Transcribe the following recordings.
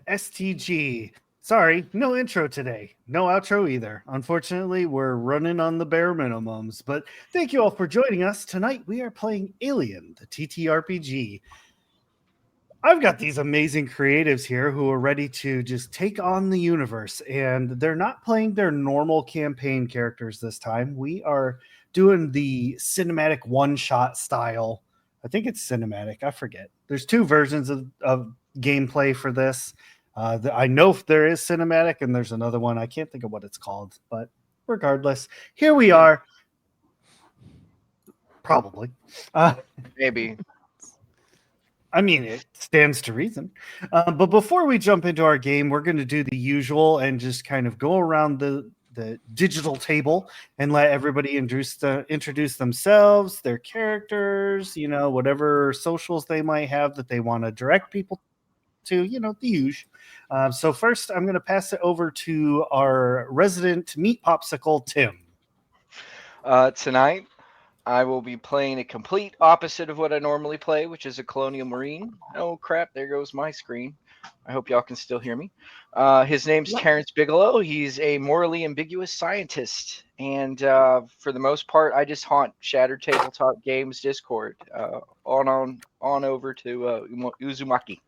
STG. Sorry, no intro today. No outro either. Unfortunately, we're running on the bare minimums. But thank you all for joining us. Tonight we are playing Alien, the ttrpg. I've got these amazing creatives here who are ready to just take on the universe, and they're not playing their normal campaign characters this time. We are doing the cinematic one-shot style. I think it's cinematic. I forget. There's two versions of gameplay for this. I know there is cinematic, and there's another one. I can't think of what it's called, but regardless, here we are. Probably. Maybe. I mean, it stands to reason. But before we jump into our game, we're going to do the usual and just kind of go around the digital table and let everybody introduce themselves, their characters, whatever socials they might have that they want to direct people to, the usual. So first, I'm going to pass it over to our resident meat popsicle, Tim. Tonight, I will be playing a complete opposite of what I normally play, which is a Colonial Marine. Oh, crap, there goes my screen. I hope y'all can still hear me. His name's Terrence Bigelow. He's a morally ambiguous scientist. And for the most part, I just haunt Shattered Tabletop Games Discord. On over to Uzumaki.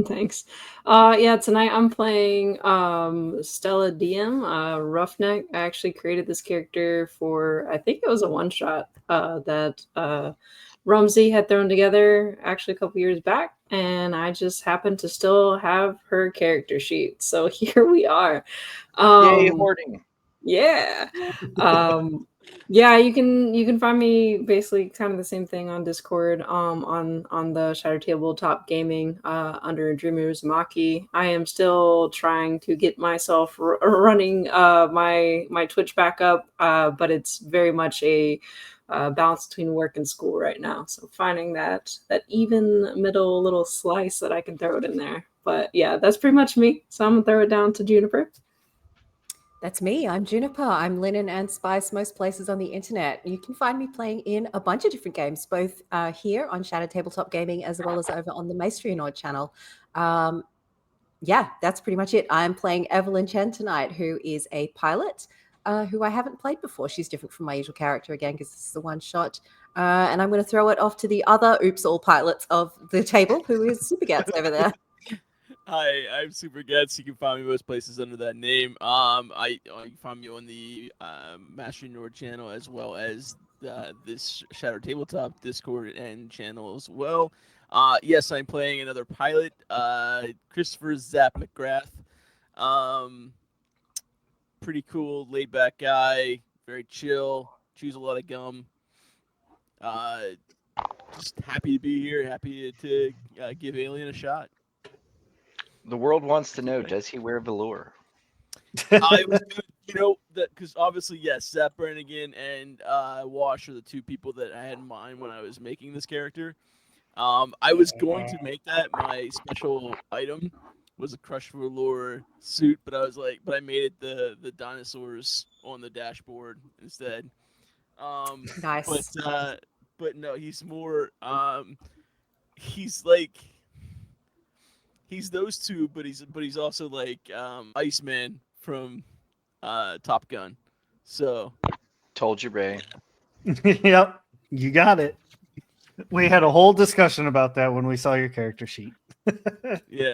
Thanks. Yeah, tonight I'm playing Stella Diem, Roughneck. I actually created this character for, I think it was a one-shot that Rumsey had thrown together actually a couple years back, and I just happened to still have her character sheet. So here we are. Yay, hoarding. Yeah. Yeah, you can find me basically kind of the same thing on Discord, on the Shattered Tabletop Gaming, under Dreamer Uzumaki. I am still trying to get myself running my Twitch back up, but it's very much a balance between work and school right now. So finding that even middle little slice that I can throw it in there. But yeah, that's pretty much me. So I'm gonna throw it down to Juniper. That's me. I'm Juniper. I'm Linen and Spice most places on the internet. You can find me playing in a bunch of different games, both here on Shattered Tabletop Gaming as well as over on the Maestria channel. Yeah, that's pretty much it. I'm playing Evelyn Chen tonight, who is a pilot who I haven't played before. She's different from my usual character again because this is the one shot. And I'm going to throw it off to the other Oops All pilots of the table, who is Super Gats over there. Hi, I'm Super Gets. You can find me most places under that name. You can find me on the Master Nord channel as well as this Shattered Tabletop Discord and channel as well. Yes, I'm playing another pilot, Christopher Zap McGrath. Pretty cool, laid back guy, very chill, chews a lot of gum. Just happy to be here, happy to give Alien a shot. The world wants to know, does he wear velour? I was gonna, because obviously, yes, Zap Brannigan and Wash are the two people that I had in mind when I was making this character. I was going to make that my special item was a Crush Velour suit, but I made it the dinosaurs on the dashboard instead. Nice. But no, he's more. He's those two, but he's also like Iceman from Top Gun. So Told you, Ray. Yep, you got it. We had a whole discussion about that when we saw your character sheet. Yeah.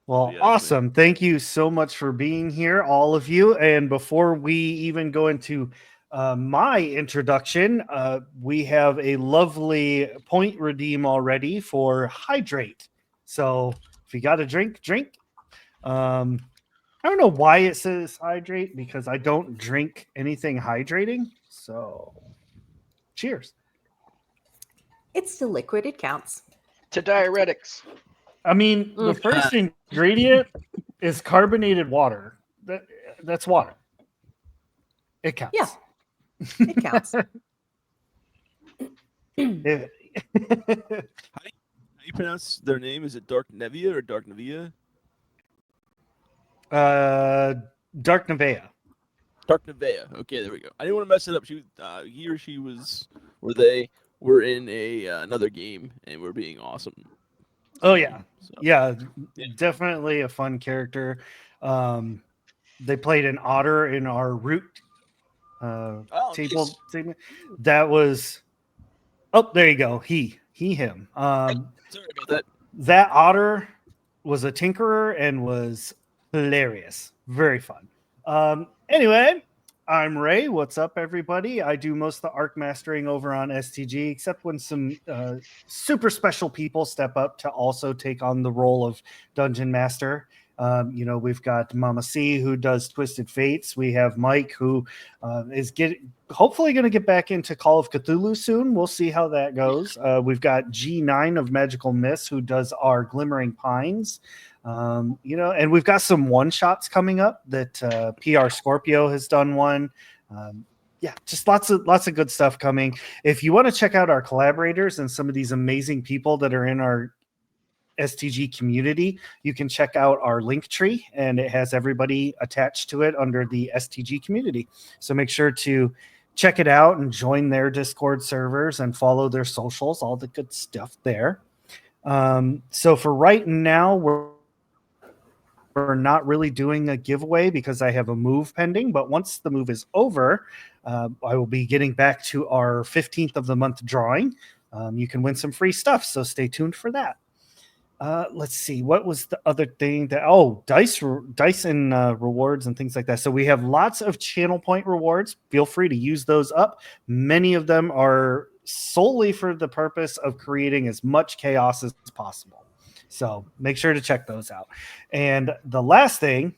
Well, Yeah, awesome. Thank you so much for being here, all of you. And before we even go into my introduction, we have a lovely point redeem already for Hydrate. So if you got a drink, drink. I don't know why it says hydrate because I don't drink anything hydrating. So cheers. It's still liquid. It counts. To diuretics. I mean, the first ingredient is carbonated water. That's water. It counts. Yeah, it counts. how do you pronounce their name? Is it Dark Nevia or Dark Nevia? Dark Nevea. Dark Nevea. Okay, there we go. I didn't want to mess it up. He or she was, or they were in another game and were being awesome. Oh yeah, So, yeah, Yeah. definitely a fun character. They played an otter in our root table nice. segment. That was there you go. Him. Sorry about that. That otter was a tinkerer and was hilarious. Very fun. Anyway, I'm Ray. What's up, everybody? I do most of the arc mastering over on STG, except when some super special people step up to also take on the role of dungeon master. We've got Mama C who does Twisted Fates. We have Mike who is hopefully going to get back into Call of Cthulhu soon. We'll see how that goes. We've got G9 of Magical Mists who does our Glimmering Pines. And we've got some one shots coming up that PR Scorpio has done one. Just lots of good stuff coming. If you want to check out our collaborators and some of these amazing people that are in our STG community, you can check out our link tree, and it has everybody attached to it under the STG community. So make sure to check it out and join their Discord servers and follow their socials, all the good stuff there. So for right now, we're not really doing a giveaway because I have a move pending, but once the move is over, I will be getting back to our 15th of the month drawing. You can win some free stuff, so stay tuned for that. Let's see, what was the other thing dice and rewards and things like that. So we have lots of channel point rewards. Feel free to use those up. Many of them are solely for the purpose of creating as much chaos as possible. So make sure to check those out. And the last thing,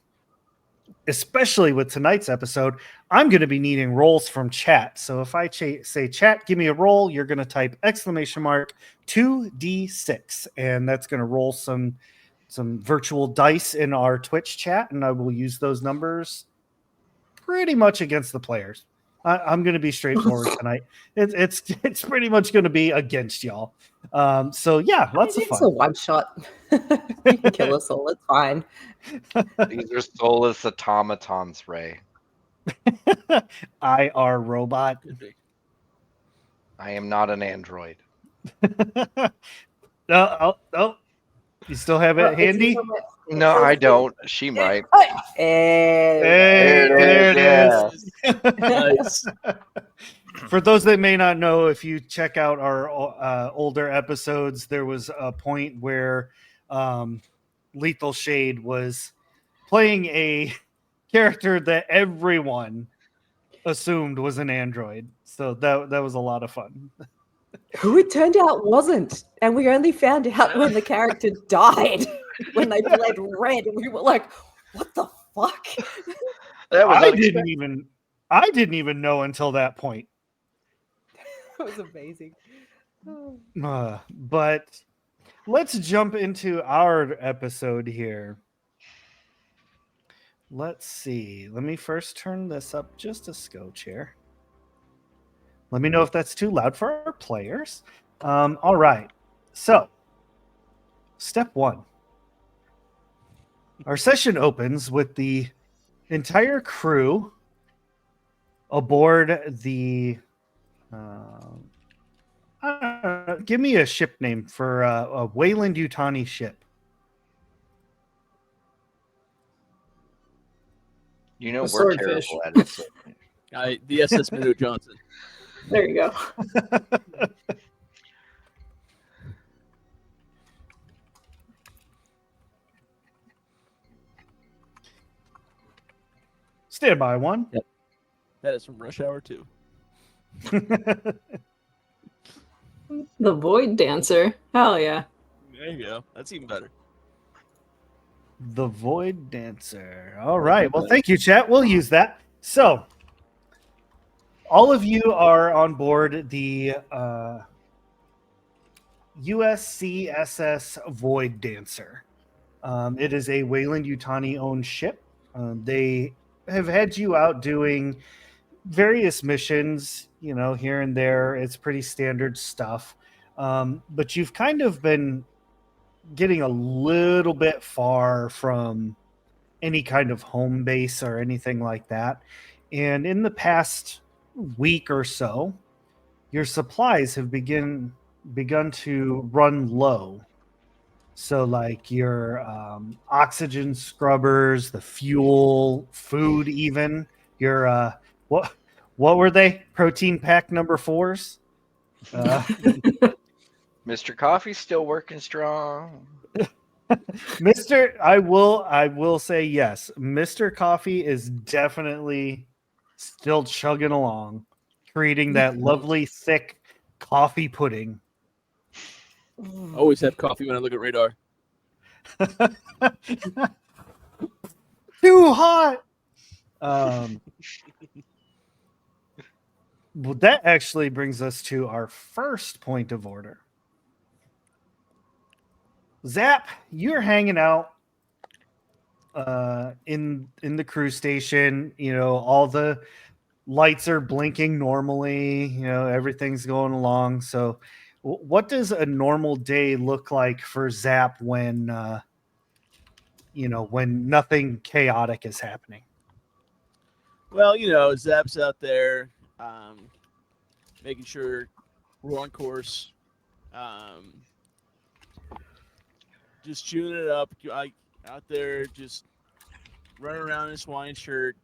especially with tonight's episode, I'm going to be needing rolls from chat. So if I say chat, give me a roll, you're going to type !2d6, and that's going to roll some virtual dice in our Twitch chat, and I will use those numbers pretty much against the players. I'm going to be straightforward tonight. It's pretty much going to be against y'all. So yeah, lots of It's fun. a one shot. You can kill us all. It's fine. These are soulless automatons, Ray. IR robot. I am not an android. Oh, you still have it handy? No, I don't. She might. Hey, there it is. Nice. For those that may not know, if you check out our older episodes, there was a point where Lethal Shade was playing a character that everyone assumed was an android. So that was a lot of fun. Who it turned out wasn't. And we only found out when the character died, when they bled red, and we were like, what the fuck? That was I unexpected. didn't even know until that point. It was amazing. But let's jump into our episode here. Let's see. Let me first turn this up just a scotch here. Let me know if that's too loud for our players. All right. So, step 1. Our session opens with the entire crew aboard the give me a ship name for a Wayland Yutani ship. You know The we're swordfish. terrible at it. The SS Minnow Johnson. There you go. Stand by 1. Yep. That is from Rush Hour 2. The Void Dancer. Hell yeah. There you go. That's even better. The Void Dancer. All right. Well, thank you, chat. We'll use that. So, all of you are on board the USCSS Void Dancer. It is a Wayland Yutani owned ship. They have had you out doing various missions, here and there. It's pretty standard stuff. But you've kind of been getting a little bit far from any kind of home base or anything like that. And in the past week or so, your supplies have begun to run low. So like your oxygen scrubbers, the fuel, food, even your what were they? Protein pack number 4s. Mr. Coffee's still working strong. I will say yes. Mr. Coffee is definitely still chugging along, creating that lovely thick coffee pudding. Always have coffee when I look at radar. Too hot. Well, that actually brings us to our first point of order. Zap, you're hanging out in the crew station. You know, all the lights are blinking normally. You know, everything's going along. So, what does a normal day look like for Zap when when nothing chaotic is happening? Well, Zap's out there, making sure we're on course. Just chewing it up. Out there, just running around in his Hawaiian shirt,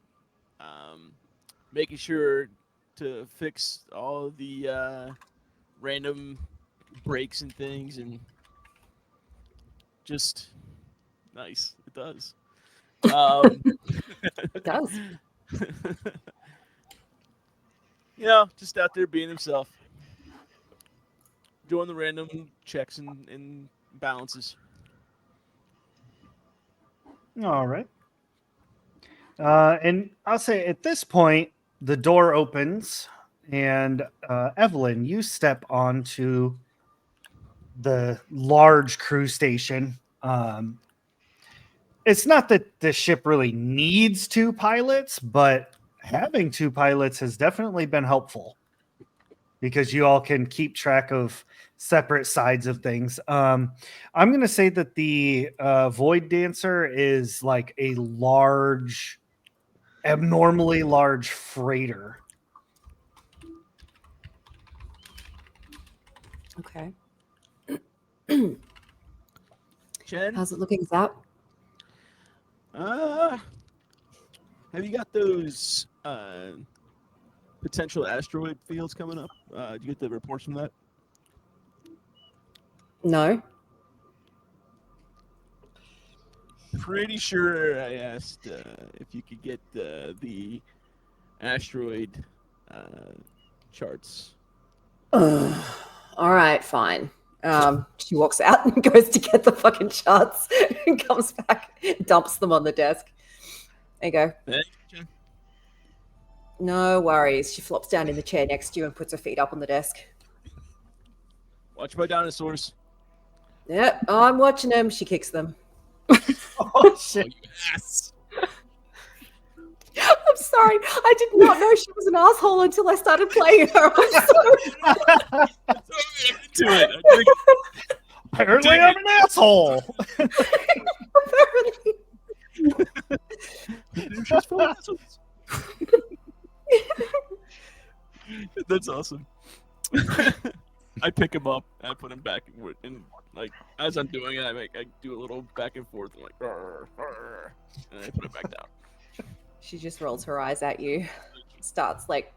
making sure to fix all the random breaks and things, and just nice. It does. It does. Just out there being himself, doing the random checks and balances. All right. And I'll say at this point, the door opens, and Evelyn, you step onto the large crew station. It's not that the ship really needs 2 pilots, but having 2 pilots has definitely been helpful because you all can keep track of separate sides of things. I'm going to say that the Void Dancer is like a large, abnormally large freighter. Okay. Jen, How's it looking, Zap? have you got those potential asteroid fields coming up? Did you get the reports from that? No. Pretty sure I asked if you could get the asteroid charts. All right, fine. She walks out and goes to get the fucking charts and comes back, dumps them on the desk. There you go. Thanks, Jen. No worries. She flops down in the chair next to you and puts her feet up on the desk. Watch my dinosaurs. Yep, I'm watching them. She kicks them. Oh, shit. Oh, you ass. I'm sorry. I did not know she was an asshole until I started playing her. I'm sorry. To it. Apparently, I'm an asshole. That's awesome. I pick him up and I put him back and like as I'm doing it, I do a little back and forth. I'm like, "Rrr, rrr," and I put it back down. She just rolls her eyes at you, starts like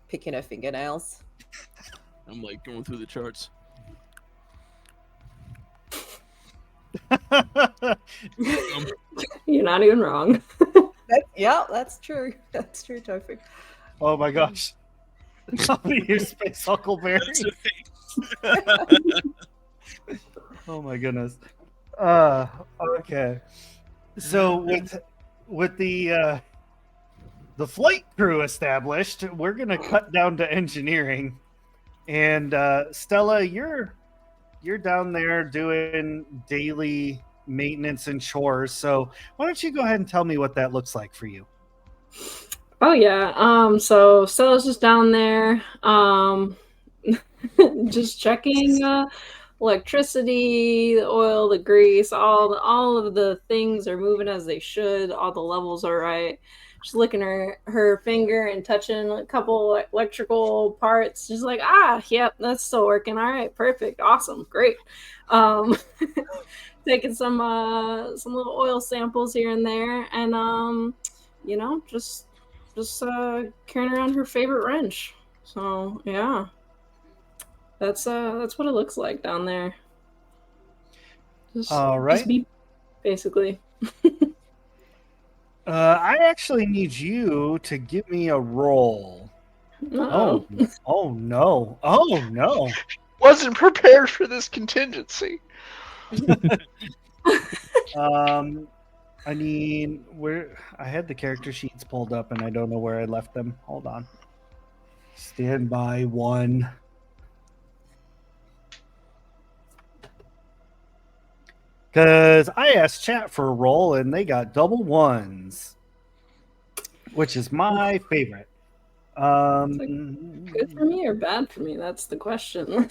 picking her fingernails. I'm like going through the charts. You're not even wrong. Yeah, that's true. That's true, Tofu. Oh my gosh. I'll be your space Huckleberry. Oh my goodness. Okay. So with the flight crew established, we're gonna cut down to engineering. And Stella, you're down there doing daily maintenance and chores. So why don't you go ahead and tell me what that looks like for you? Oh yeah. So Stella's just down there, just checking electricity, the oil, the grease, all of the things are moving as they should. All the levels are right. She's licking her finger and touching a couple electrical parts. She's like, ah, yep, that's still working. All right, perfect, awesome, great. Taking some little oil samples here and there, and just carrying around her favorite wrench. So yeah, that's what it looks like down there. All right. Just be basically. I actually need you to give me a roll. Uh-oh. Oh no. Oh no. Wasn't prepared for this contingency. I mean, I had the character sheets pulled up and I don't know where I left them. Hold on. Stand by 1. Because I asked chat for a roll and they got double 1s, which is my favorite. Good for me or bad for me? That's the question.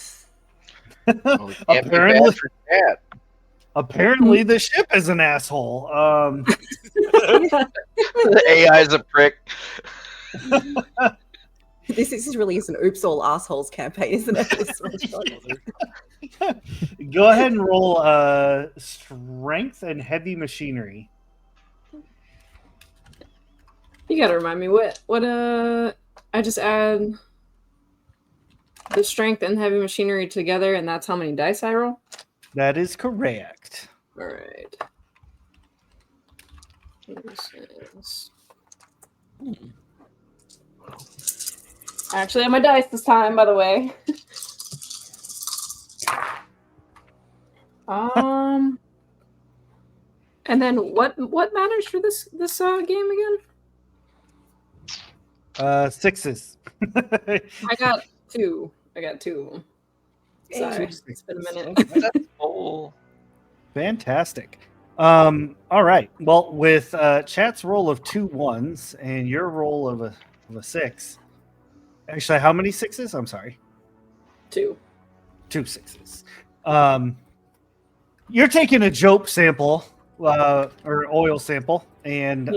Well, it can't be bad for that. Apparently, the ship is an asshole. The AI is a prick. This really is an oops all assholes campaign, isn't it? Go ahead and roll strength and heavy machinery. You gotta remind me what I just add the strength and heavy machinery together, and that's how many dice I roll? That is correct. All right. I actually have my dice this time, by the way. And then what matters for this game again? 6s. I got 2. Sorry, it's been a minute. That's cool. Fantastic. All right. Well, with chat's roll of 2 1s and your roll of a 6. Actually, how many 6s? I'm sorry. 2. 2 6s. You're taking a jope sample or oil sample, and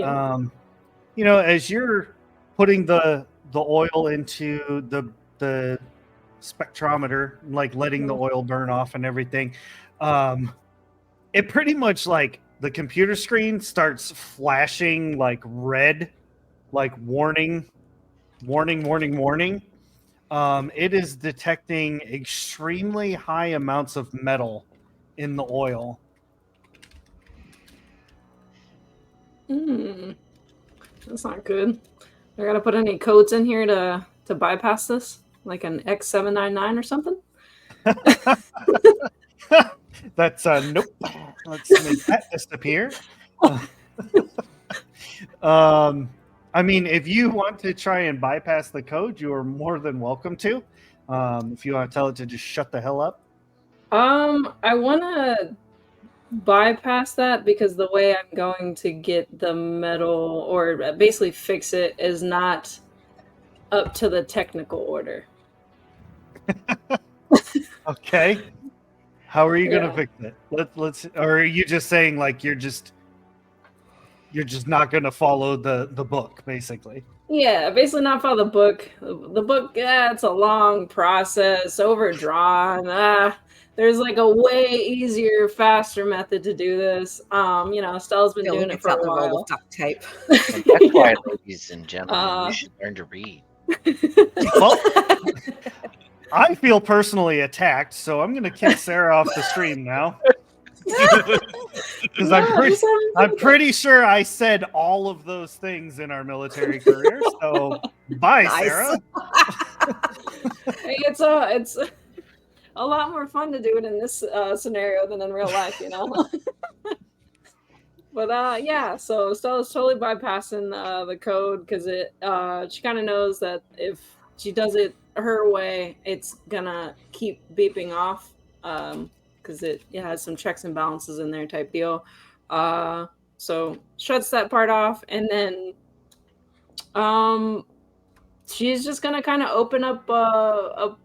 as you're putting the oil into the spectrometer, like letting the oil burn off and everything, it pretty much like the computer screen starts flashing like red, like warning. It is detecting extremely high amounts of metal in the oil. That's not good. I gotta put any codes in here to bypass this, like an X799 or something. That's nope. Let's make that disappear. I mean, if you want to try and bypass the code, you are more than welcome to. If you want to tell it to just shut the hell up. I want to bypass that because the way I'm going to get the metal or basically fix it is not up to the technical order. Okay. How are you going to fix it? Let's. Or are you just saying like you're just not going to follow the book, basically? Yeah, basically not follow the book. The book, it's a long process, overdrawn. There's like a way easier, faster method to do this. Stella's been doing it for a while. Roll of duct tape. And that's why, ladies and gentlemen, you should learn to read. Well, I feel personally attacked, so I'm going to kick Sarah off the stream now. Because I'm pretty sure I said all of those things in our military career. So bye, Nice. Sarah. Hey, it's a lot more fun to do it in this scenario than in real life, But yeah, so Stella's totally bypassing the code because she kind of knows that if she does it her way, it's gonna keep beeping off because it has some checks and balances in there type deal. So shuts that part off, and then she's just gonna kind of open up a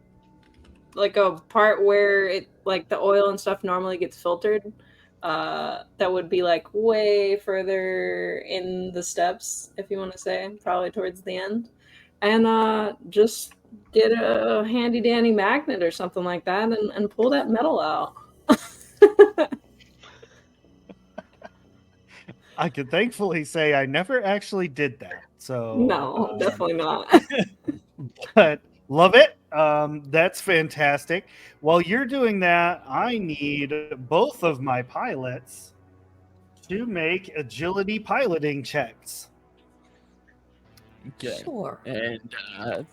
part where it like the oil and stuff normally gets filtered, that would be like way further in the steps, if you want to say, probably towards the end, and just get a handy dandy magnet or something like that and pull that metal out. I can thankfully say I never actually did that. So No, definitely not. but love it. That's fantastic. While you're doing that, I need both of my pilots to make agility piloting checks. Okay. Sure. And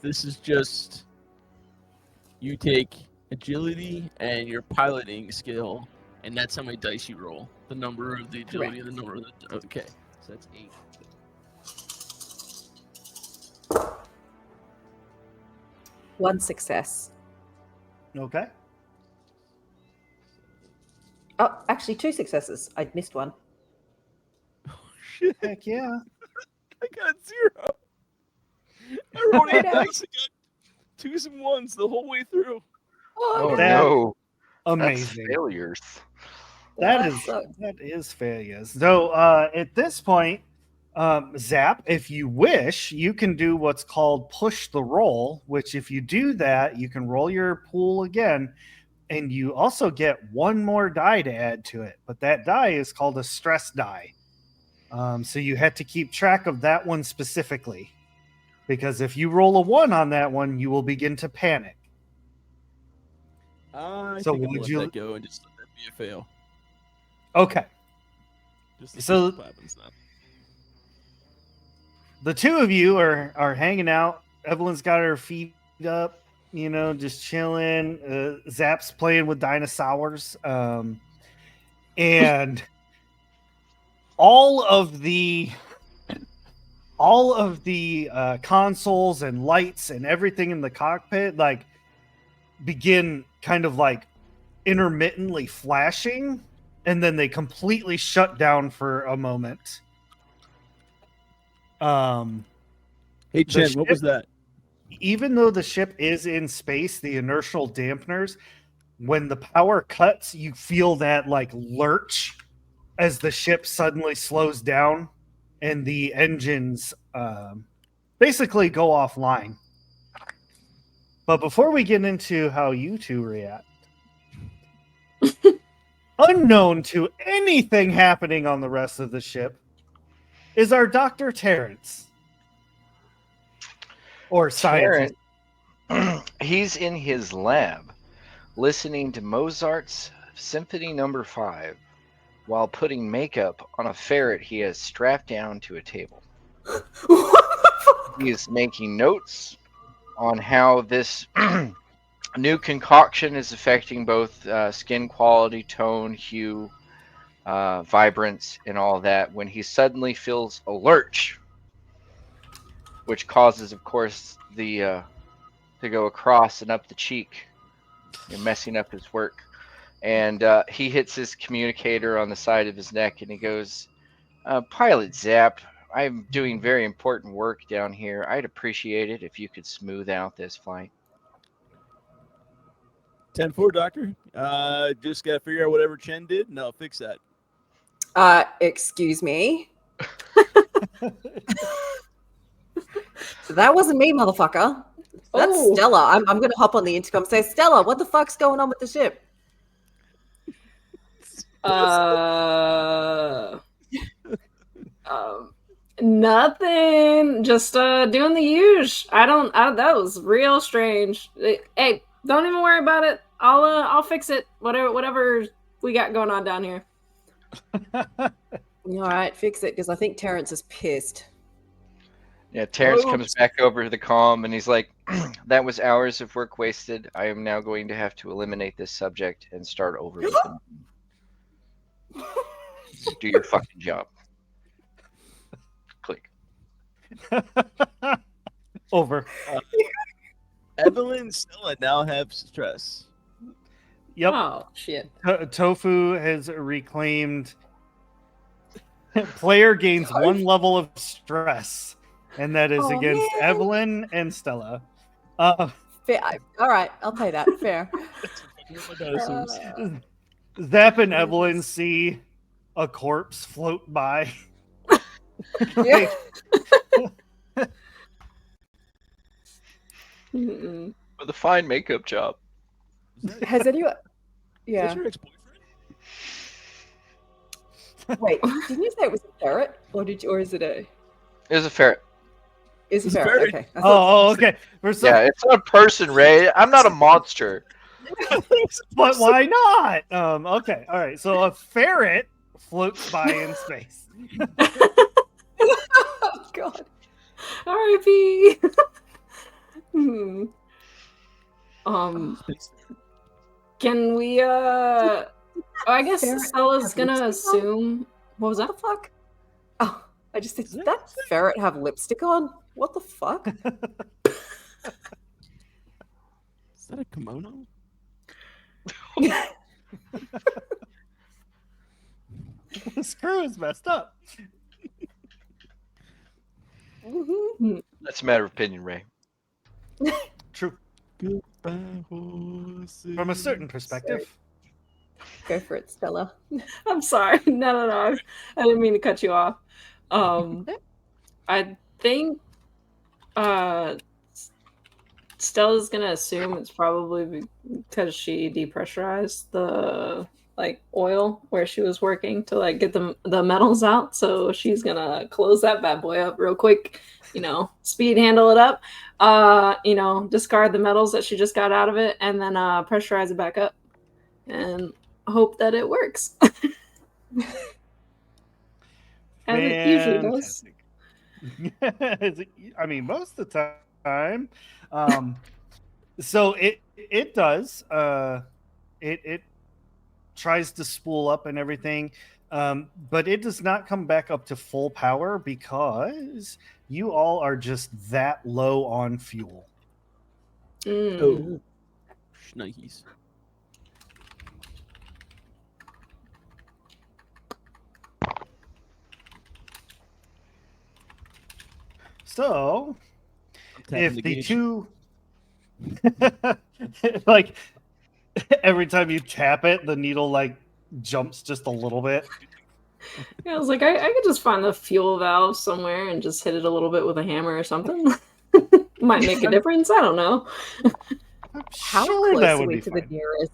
this is just you take agility and your piloting skill, and that's how many dice you roll. The number of the agility and the number of the. Okay, so that's 8. One success. Okay. Oh, actually, 2 successes. I missed one. Oh shit! Heck yeah. I got 0. I rolled 8 No. dice. I got 2s and 1s the whole way through. Oh That- no, that's Amazing. failures. That is failures. So at this point, Zap, if you wish, you can do what's called push the roll, which if you do that, you can roll your pool again, and you also get one more die to add to it. But that die is called a stress die. So you had to keep track of that one specifically, because if you roll a 1 on that one, you will begin to panic. I So think I'm would gonna you- let that go and just let that be a fail. Okay. Just to So- see what happens now. The two of you are hanging out. Evelyn's got her feet up, just chilling. Zap's playing with dinosaurs, and all of the consoles and lights and everything in the cockpit begin kind of intermittently flashing, and then they completely shut down for a moment. Hey the Chen, what was ship- that? Even though the ship is in space, the inertial dampeners, when the power cuts, you feel that lurch as the ship suddenly slows down and the engines basically go offline. But before we get into how you two react, unknown to anything happening on the rest of the ship is our Dr. Terrence. Or scientist. Terrence, he's in his lab, listening to Mozart's Symphony No. 5 while putting makeup on a ferret he has strapped down to a table. He is making notes on how this new concoction is affecting both skin quality, tone, hue, vibrance, and all that when he suddenly feels a lurch, which causes, of course, the to go across and up the cheek, messing up his work. And he hits his communicator on the side of his neck, and he goes, "Pilot Zap, I'm doing very important work down here. I'd appreciate it if you could smooth out this flight." 10-4, Doctor. Just gotta figure out whatever Chen did, and I'll fix that. Excuse me. That wasn't me, motherfucker. That's Oh. Stella. I'm gonna hop on the intercom and say, Stella, what the fuck's going on with the ship? Nothing. Just doing the usual. That was real strange. Hey, don't even worry about it. I'll fix it. Whatever we got going on down here. All right, fix it, because I think Terrence is pissed. Yeah, Terrence Oh. comes back over to the comm, and he's like, "That was hours of work wasted. I am now going to have to eliminate this subject and start over with him. Do your fucking job." Click. Over. Evelyn and Stella now have stress. Yep. Oh shit. Tofu has reclaimed. Player gains 1 level of stress, and that is Oh, against man. Evelyn and Stella. Fair. All right, I'll pay that. Fair. Fucking with my dinosaurs. Zap and Evelyn see a corpse float by. Yeah. Mm-mm. With a fine makeup job. Has anyone? Is that Yeah. your ex-boyfriend? Wait, didn't you say it was a ferret, or is it a? It was a ferret. Is a It's a ferret? ferret. Okay. I thought- Okay. For some, Yeah, it's not a person, Ray. I'm not a monster. but why not? Okay, all right. So a ferret floats by in space. Oh God. R.I.P. Hmm. Space. Can we? I guess Ferret Stella's have gonna lipstick on? assume. What was What that? the fuck? Oh, I just said, Is did that- that ferret have lipstick on? What the fuck? Is that a kimono? The screw is messed up. Mhm. That's a matter of opinion, Ray. True. Goodbye, horses. From a certain perspective. Go for it, Stella. I'm sorry. No. I didn't mean to cut you off. I think Stella's gonna assume it's probably because she depressurized the oil where she was working to get the metals out. So she's gonna close that bad boy up real quick, speed handle it up, discard the metals that she just got out of it, and then pressurize it back up and hope that it works. As it usually does. Fantastic. I mean, most of the time. So it does. It tries to spool up and everything, but it does not come back up to full power because you all are just that low on fuel. Mm. Oh, shnikes. So I'm tapping if the gauge. two like every time you tap it, the needle jumps just a little bit. Yeah, I was like, I could just find the fuel valve somewhere and just hit it a little bit with a hammer or something. Might make a difference. I don't know. I'm How sure close that are would we be to fine. the nearest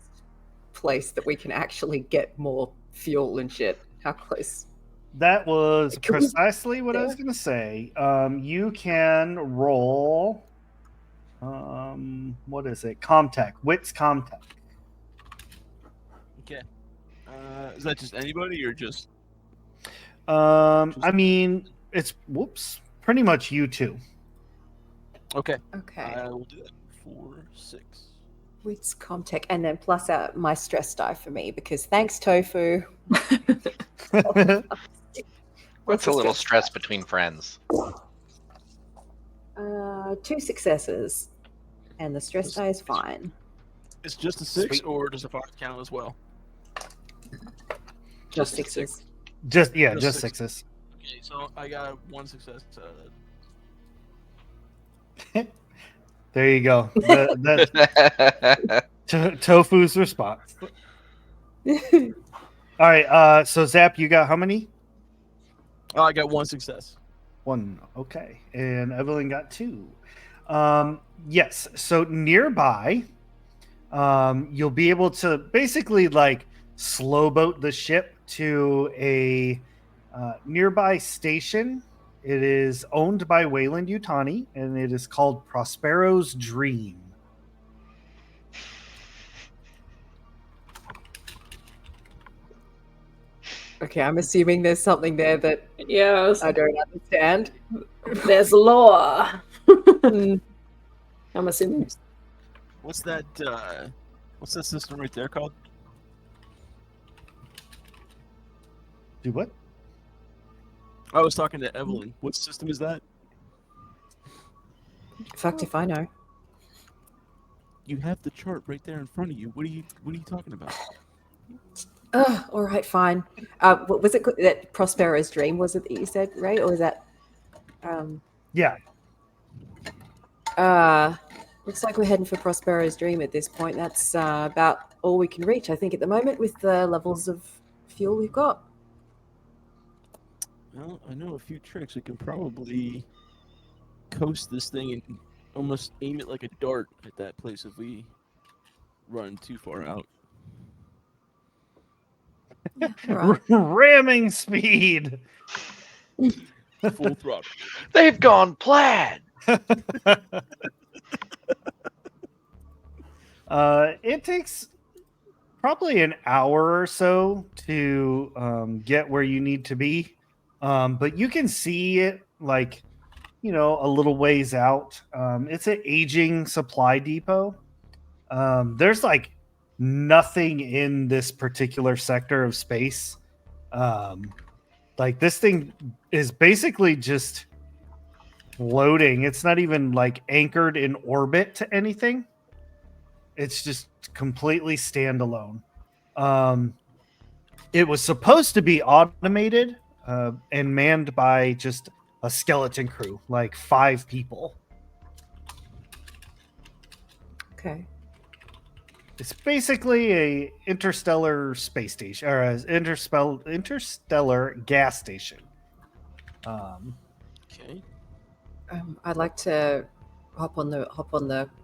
place that we can actually get more fuel and shit? How close? That was Can we- precisely what I was going to say. You can roll. What is it? Comtech. Wits Comtech. Okay. Is that just anybody or just? I mean, it's pretty much you two. Okay. Okay. I will do that. 4, 6. Wits Comtech, and then plus my stress die for me because thanks, Tofu. What's a little stress between friends? 2 successes, and the stress die is fine. It's just a 6, Sweet. or does the 5 count as well? Just a 6s. just Just just six. sixes. Okay, so I got 1 success out of that. There you go. Tofu's response. All right. So Zap, you got how many? Oh, I got 1 success. 1. Okay. And Evelyn got 2. Yes. So nearby, you'll be able to basically slow boat the ship to a nearby station. It is owned by Wayland Yutani, and it is called Prospero's Dream. Okay, I'm assuming there's something there that Yeah, I don't understand. there's lore. Mm. I'm assuming. What's that system right there called? Do what? I was talking to Evelyn. What system is that? Fucked if I know. You have the chart right there in front of you. What are you talking about? All right, fine. What was it that Prospero's Dream? Was it that you said, right? Or was that? Yeah. Looks like we're heading for Prospero's Dream at this point. That's about all we can reach, I think, at the moment with the levels of fuel we've got. Well, I know a few tricks. We can probably coast this thing and almost aim it like a dart at that place if we run too far out. Yeah, all right. Ramming speed. Full throttle. They've gone plaid. It takes probably an hour or so to get where you need to be, but you can see it like, you know, a little ways out. It's an aging supply depot. There's like nothing in this particular sector of space. Like this thing is basically just floating. It's not even like anchored in orbit to anything. It's just completely standalone. It was supposed to be automated and manned by just a skeleton crew, like 5 people. Okay. It's basically a interstellar space station, or an interstellar gas station. Okay. I'd like to hop on the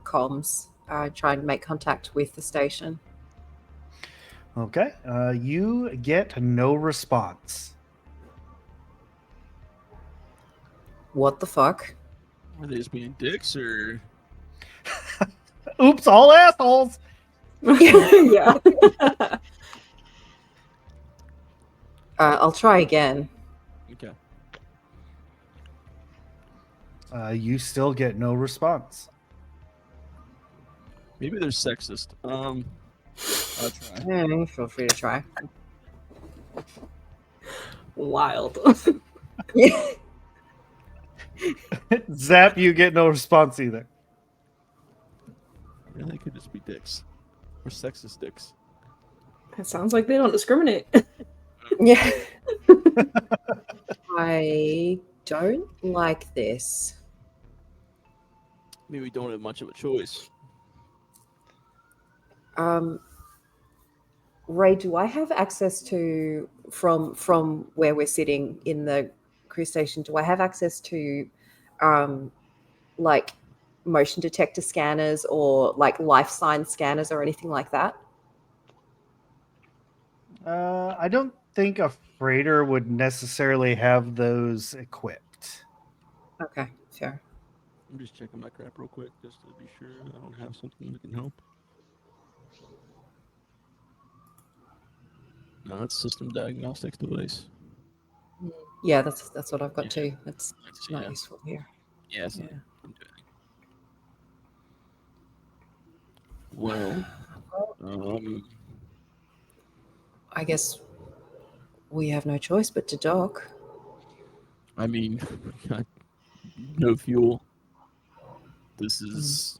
comms, try and make contact with the station. Okay. You get no response. What the fuck? Are they just being dicks or? Oops, all assholes. Yeah. I'll try again. Okay. You still get no response. Maybe they're sexist. I'll try. Feel free to try. Wild. Yeah. Zap, you get no response either. Yeah, they could just be dicks. Or sexist dicks. That sounds like they don't discriminate. Yeah. I don't like this. Maybe we don't have much of a choice. Ray, do I have access to from where we're sitting in the crew station? Do I have access to like motion detector scanners or like life sign scanners or anything like that? I don't think a freighter would necessarily have those equipped. Okay, fair. I'm just checking my crap real quick just to be sure I don't have something that can help. No, it's system diagnostics device. Yeah, that's what I've got too. That's not Yeah. useful here. Yeah, it's Yeah. not gonna do anything. Well, I guess we have no choice but to dock. I mean, we got no fuel. This is.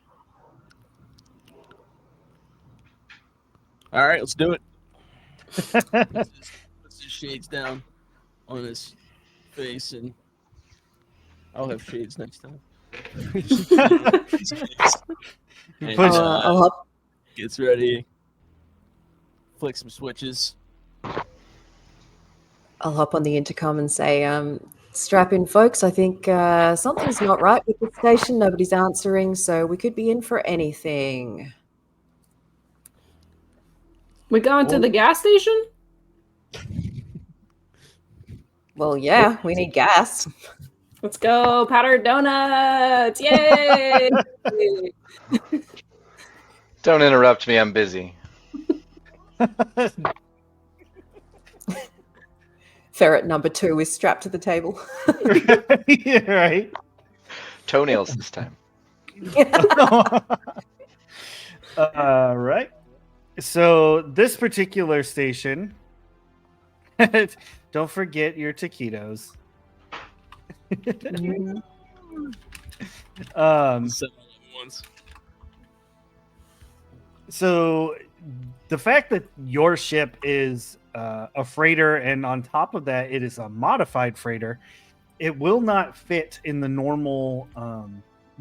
All right, let's do it. Puts his shades down on his face, and I'll have shades next time. And, I'll hop. gets ready. Flick some switches. I'll hop on the intercom and say, strap in, folks. I think something's not right with the station. Nobody's answering, so we could be in for anything. We going to the gas station? Well, yeah, we need gas. Let's go, powdered donuts! Yay! Don't interrupt me. I'm busy. Ferret number 2 is strapped to the table. Yeah, right. Toenails this time. Right. So this particular station, don't forget your taquitos. Mhm. 7-Eleven. So the fact that your ship is a freighter, and on top of that, it is a modified freighter, it will not fit in the normal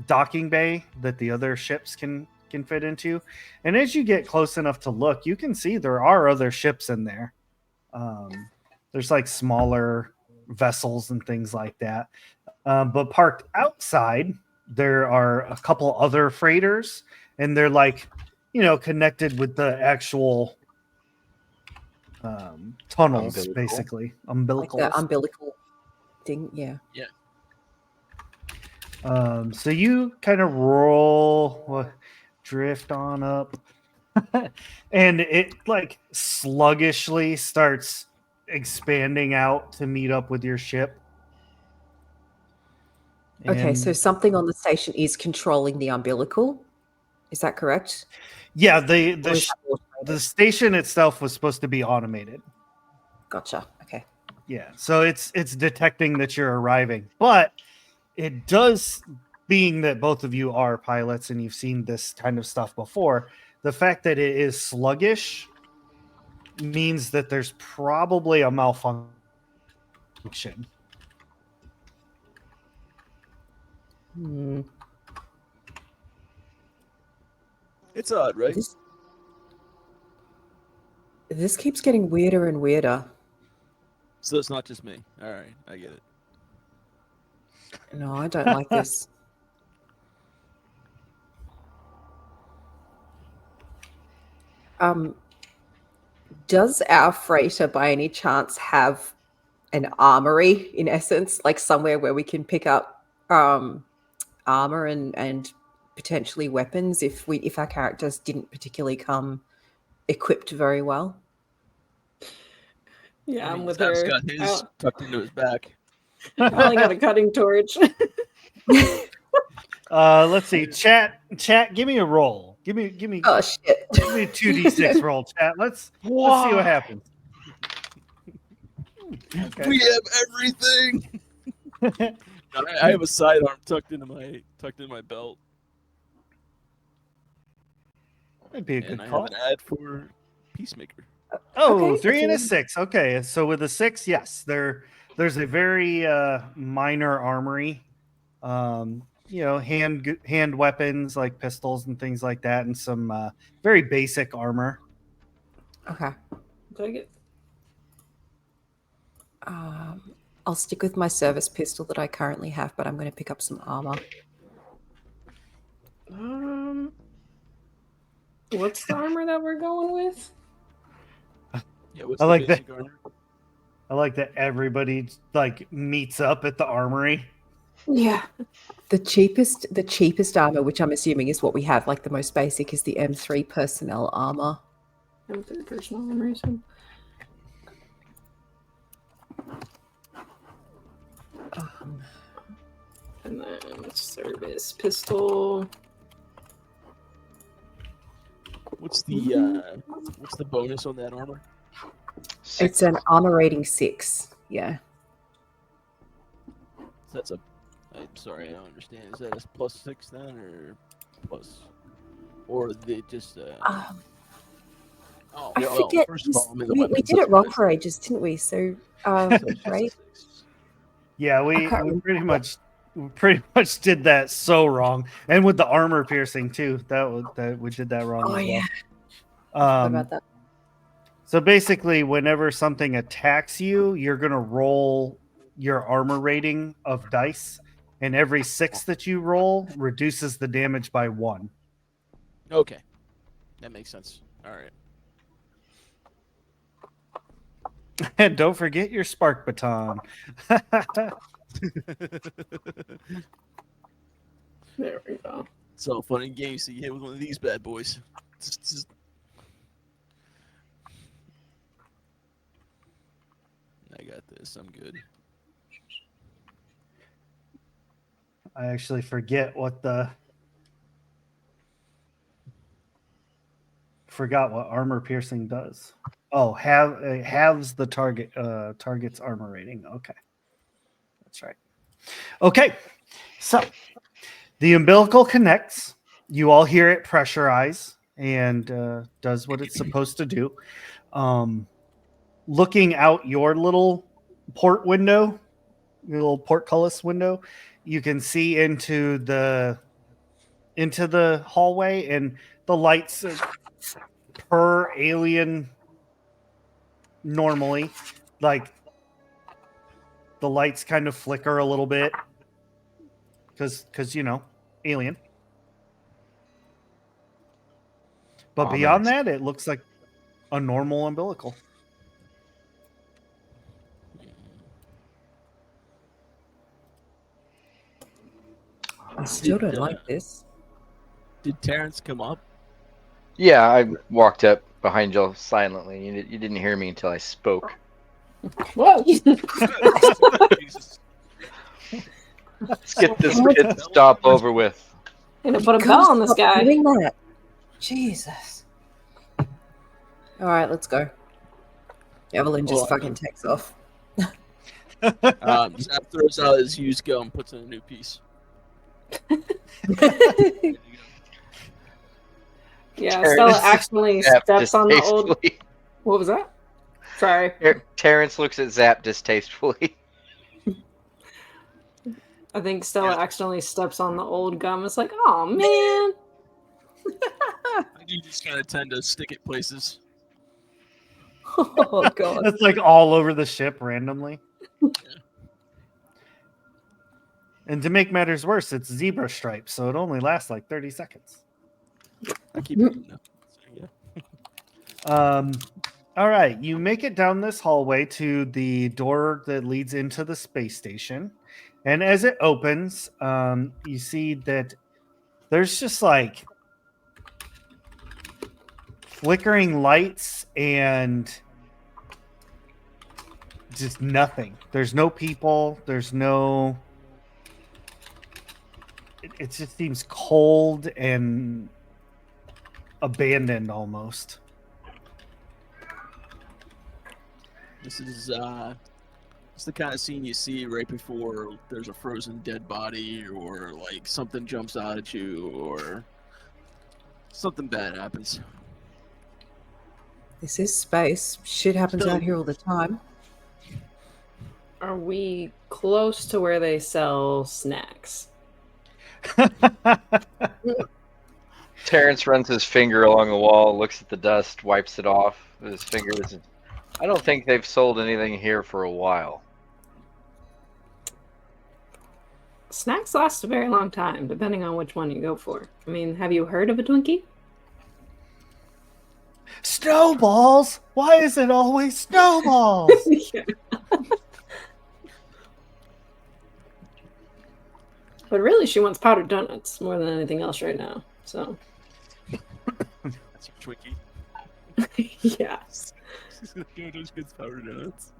docking bay that the other ships can can fit into. And as you get close enough to look, you can see there are other ships in there. There's like smaller vessels and things like that. But parked outside, there are a couple other freighters, and they're like, connected with the actual tunnels, Umbilical. basically. Like Umbilicals. the umbilical thing. Yeah. So you kind of roll, drift on up, and it like sluggishly starts expanding out to meet up with your ship. Okay, so And something on the station is controlling the umbilical. Is that correct? yeah, Or is that the automated? station itself was supposed to be automated. Gotcha. Okay. Yeah, so it's detecting that you're arriving, but it does, being that both of you are pilots and you've seen this kind of stuff before, the fact that it is sluggish means that there's probably a malfunction. Hmm. It's odd, right? This keeps getting weirder and weirder. So it's not just me. All right, I get it. No, I don't like this. Does our freighter by any chance have an armory in essence, like somewhere where we can pick up armor and potentially weapons if our characters didn't particularly come equipped very well? Yeah, I I'm mean, with Zap's her. got his tucked into his back. I only got a cutting torch. Let's see, chat. Give me a roll. Give me Oh shit. a 2d6 roll, chat. Let's see what happens. Okay. We have everything. I have a sidearm tucked into my belt, That'd be a and good I call. have an ad for Peacemaker. Oh, Okay, 3 and a okay. 6. Okay, so with a 6, yes, there's a very minor armory. Hand weapons like pistols and things like that, and some very basic armor. Okay. Take it. I'll stick with my service pistol that I currently have, but I'm going to pick up some armor. What's the armor that we're going with? Yeah, what's I the like basic that. armor? I like that everybody like meets up at the armory. Yeah. The cheapest armor, which I'm assuming is what we have, like the most basic, is the M3 personnel armor. M3 personal armor. So. And then service pistol. What's the bonus on that armor? It's an armor rating 6. Yeah. That's a. I'm sorry, I don't understand. Is that a +6 then, or plus, or they just? I well, forget. first of all, I'm in the We weapons, did that's it wrong what for ages, didn't we? So, right? Yeah, I we can't pretty much did that so wrong, and with the armor piercing too. That we did that wrong Oh as yeah. well. I forgot about that. So basically, whenever something attacks you, you're gonna roll your armor rating of dice, and every 6 that you roll reduces the damage by 1. Okay, that makes sense. All right. And don't forget your spark baton. There we go. It's all fun and games. So you hit with one of these bad boys. I got this. I'm good. I actually forget what forgot what armor piercing does. Oh, halves the target's armor rating. Okay, that's right. Okay, so the umbilical connects. You all hear it pressurize and does what it's supposed to do. Looking out your little port window, your little portcullis window, you can see into the into the hallway, and the lights per alien normally, like the lights kind of flicker a little bit because alien. But beyond that, it looks like a normal umbilical. I still don't like this. Did Terrence come up? Yeah, I walked up behind you silently. You didn't hear me until I spoke. Whoa! Jesus. Let's get this pit stop over with. Gonna put a Gotta bell on this stop guy. doing that. Jesus. All right, let's go. Evelyn just fucking takes off. Zap throws out his used gum, puts in a new piece. Yeah, Terrence Stella actually Zap steps on the old. distastefully. What was that? Sorry. Terrence looks at Zap distastefully. I think Stella accidentally steps on the old gum. It's like, oh man. I do just kind of tend to stick it places. Oh god. It's like all over the ship randomly. And to make matters worse, it's zebra stripes, so it only lasts like 30 seconds. I keep it up. So, yeah. All right, you make it down this hallway to the door that leads into the space station. And as it opens, you see that there's just like flickering lights and just nothing. There's no people. There's no... It just seems cold and abandoned almost. This is it's the kind of scene you see right before there's a frozen dead body, or like something jumps out at you, or something bad happens. This is space. Shit happens out here all the time. Are we close to where they sell snacks? Terrence runs his finger along the wall, looks at the dust, wipes it off with his fingers. I don't think they've sold anything here for a while. Snacks last a very long time, depending on which one you go for. I mean, have you heard of a Twinkie? Snowballs? Why is it always snowballs? Yeah. But really, she wants powdered donuts more than anything else right now. So, That's your Twinkie. yeah. Those good powder donuts.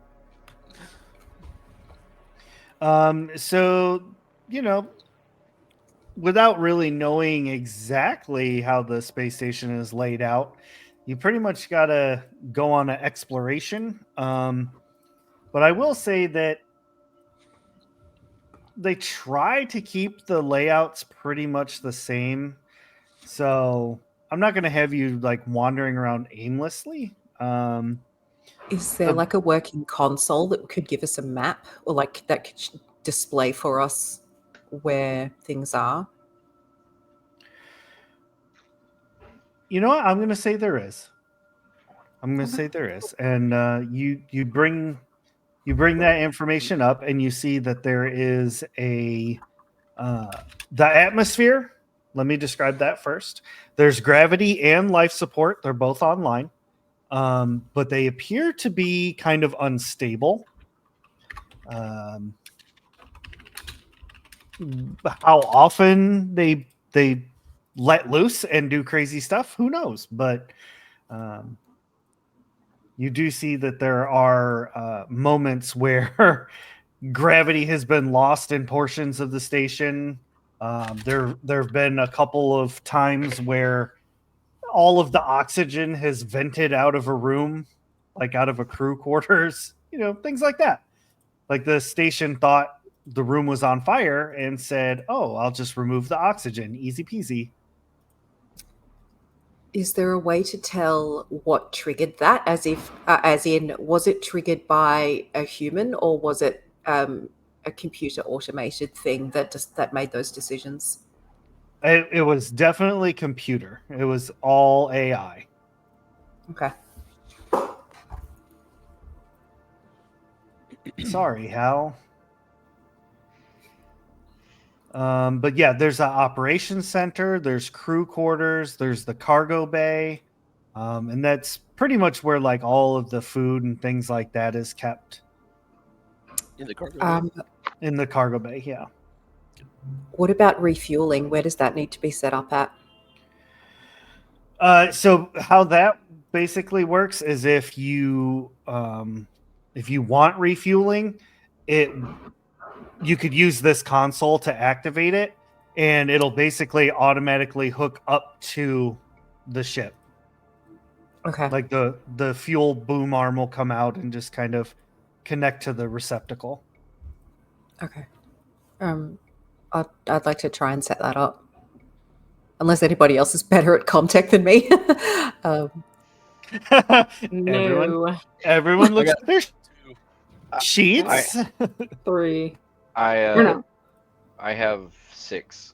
So, without really knowing exactly how the space station is laid out, you pretty much got to go on an exploration. But I will say that they try to keep the layouts pretty much the same. So I'm not going to have you like wandering around aimlessly. Is there like a working console that could give us a map, or like that could display for us where things are? You know what? I'm going to say there is. And you bring that information up, and you see that there is the atmosphere. Let me describe that first. There's gravity and life support. They're both online, but they appear to be kind of unstable. How often they let loose and do crazy stuff, who knows? But you do see that there are moments where gravity has been lost in portions of the station. There have been a couple of times where all of the oxygen has vented out of a room, like out of a crew quarters, things like that. Like the station thought the room was on fire and said, "Oh, I'll just remove the oxygen. Easy peasy." Is there a way to tell what triggered that? As in, was it triggered by a human, or was it a computer automated thing that made those decisions? It was definitely computer. It was all AI. Okay. Sorry, Hal. But yeah, there's an operations center, there's crew quarters, there's the cargo bay, and that's pretty much where like all of the food and things like that is kept In the cargo. in the cargo bay. Yeah. What about refueling? Where does that need to be set up at? So how that basically works is if you want refueling, you could use this console to activate it, and it'll basically automatically hook up to the ship. Okay. Like the fuel boom arm will come out and just kind of connect to the receptacle. Okay. I'd like to try and set that up. Unless anybody else is better at Comtech than me. No. Everyone looks got at their 2. sheets. 3. I Or no. I have 6.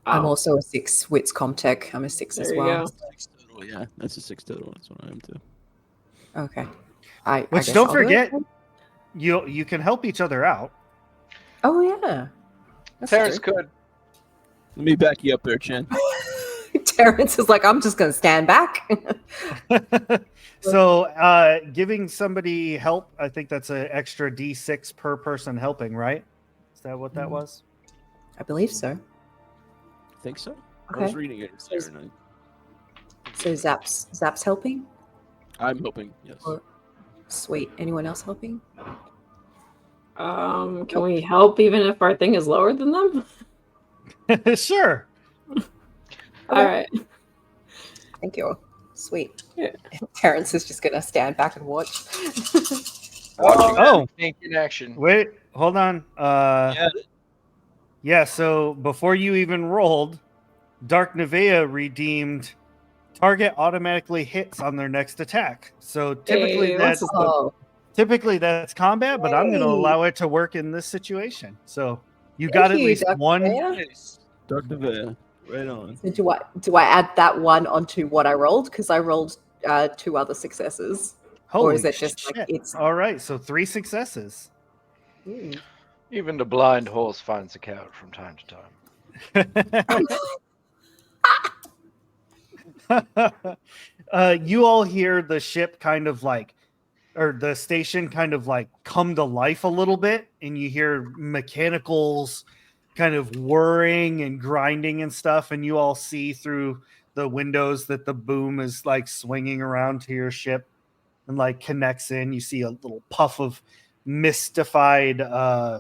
I'm Oh, also a 6 wits Comtech. I'm a 6 as there you well. go. 6 total, yeah. That's a 6 total. That's what I am too. Okay. I Which guess don't I'll do it. forget, you can help each other out. Oh yeah. That's Terrence true. could. Let me back you up there, Chen. Terrence is like, I'm just going to stand back. So giving somebody help, I think that's an extra D6 per person helping, right? Is that what that was? I believe so. I think so. I Okay. was reading it earlier, and So Zap's helping? I'm hoping, yes. Or- Sweet. Anyone else helping? Can we help even if our thing is lower than them? Sure. All right. Thank you. Sweet. Yeah. Terrence is just going to stand back and watch. Watching Oh. Pink in action. Wait, hold on. Yeah, Yeah, so before you even rolled, Dark Nevea redeemed target automatically hits on their next attack. So typically Hey, that's what's typically combat, but I'm going to Yay. allow it to work in this situation. So you Thank got at you, least Dr. one. Freya. nice. Dr. Vea, right on. So do I add that one onto what I rolled? Because I rolled 2 other successes. Holy Or is it just shit. like it's All right, so 3 successes. Even the blind horse finds a carrot from time to time. You all hear the ship kind of like, or the station kind of like come to life a little bit, and you hear mechanicals kind of whirring and grinding and stuff, and you all see through the windows that the boom is like swinging around to your ship and like connects in. You see a little puff of mystified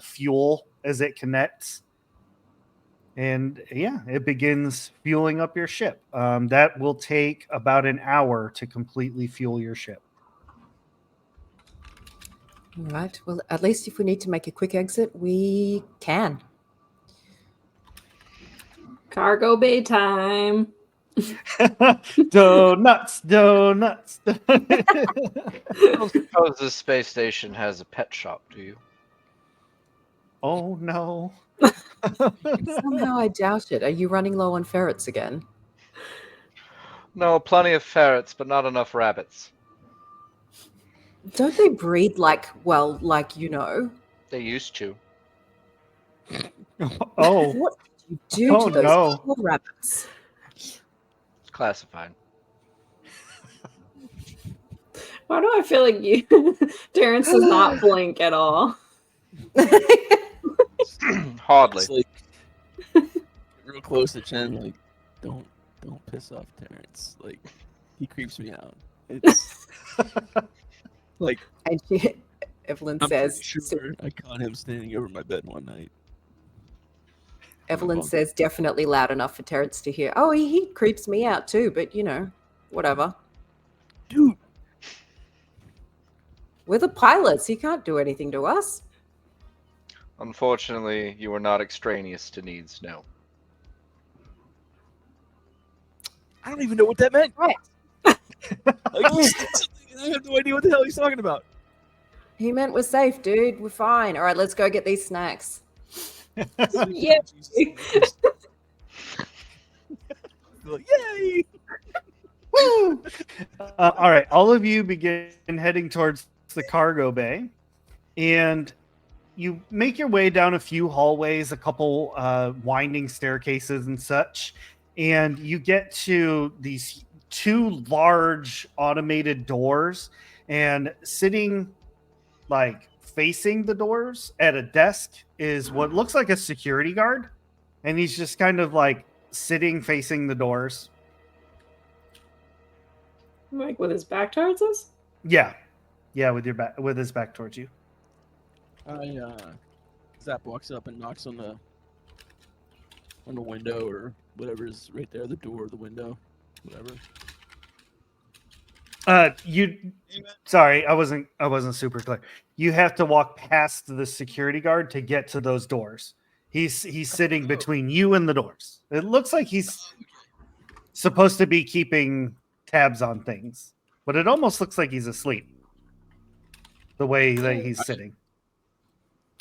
fuel as it connects. And yeah, it begins fueling up your ship. That will take about an hour to completely fuel your ship. all right. Well, at least if we need to make a quick exit, we can. cargo bay time? Donuts. I don't suppose this space station has a pet shop, do you? Oh no. Somehow I doubt it. Are you running low on ferrets again? No, plenty of ferrets, but not enough rabbits. Don't they breed like you know? They used to. Oh, What did you do Oh, to those no. poor rabbits? It's classified. Why do I feel like you, Terrence, does not blink at all? Hardly. It's like get real close to Chen, like don't piss off Terrence. Like he creeps me out. It's like And Evelyn I'm says, pretty sure I caught him standing over my bed one night. Evelyn says, definitely loud enough for Terrence to hear. Oh, he creeps me out too, but you know, whatever. Dude, We're the pilots. He can't do anything to us. Unfortunately, you are not extraneous to needs, no. I don't even know what that meant. Right. Like he said something and I have no idea what the hell he's talking about. He meant we're safe, dude. We're fine. All right, let's go get these snacks. Yeah. Like, yay! Woo! All right, all of you begin heading towards the cargo bay, and you make your way down a few hallways, a couple winding staircases and such, and you get to these two large automated doors, and sitting like facing the doors at a desk is what looks like a security guard, and he's just kind of like sitting facing the doors. Like with his back towards us? Yeah, with your back, with his back towards you. Zap walks up and knocks on the window or whatever is right there, the door, the window, whatever. Sorry, I wasn't super clear. You have to walk past the security guard to get to those doors. He's sitting between you and the doors. It looks like he's supposed to be keeping tabs on things, but it almost looks like he's asleep. The way that he's sitting.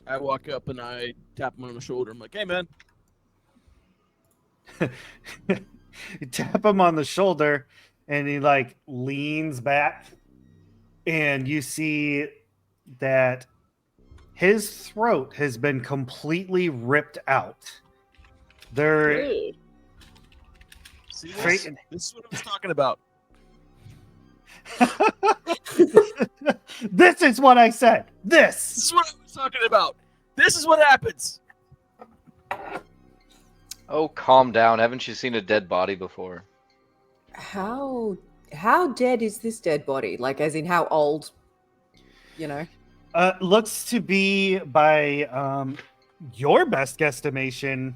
I walk up and I tap him on the shoulder. I'm like, hey, man. You tap him on the shoulder and he like leans back, and you see that his throat has been completely ripped out. There. See this? This is what I was talking about. This is what I said. This is what I was talking about. This is what happens. Oh, calm down. Haven't you seen a dead body before? How dead is this dead body? Like, as in how old? You know. Looks to be, by your best guesstimation,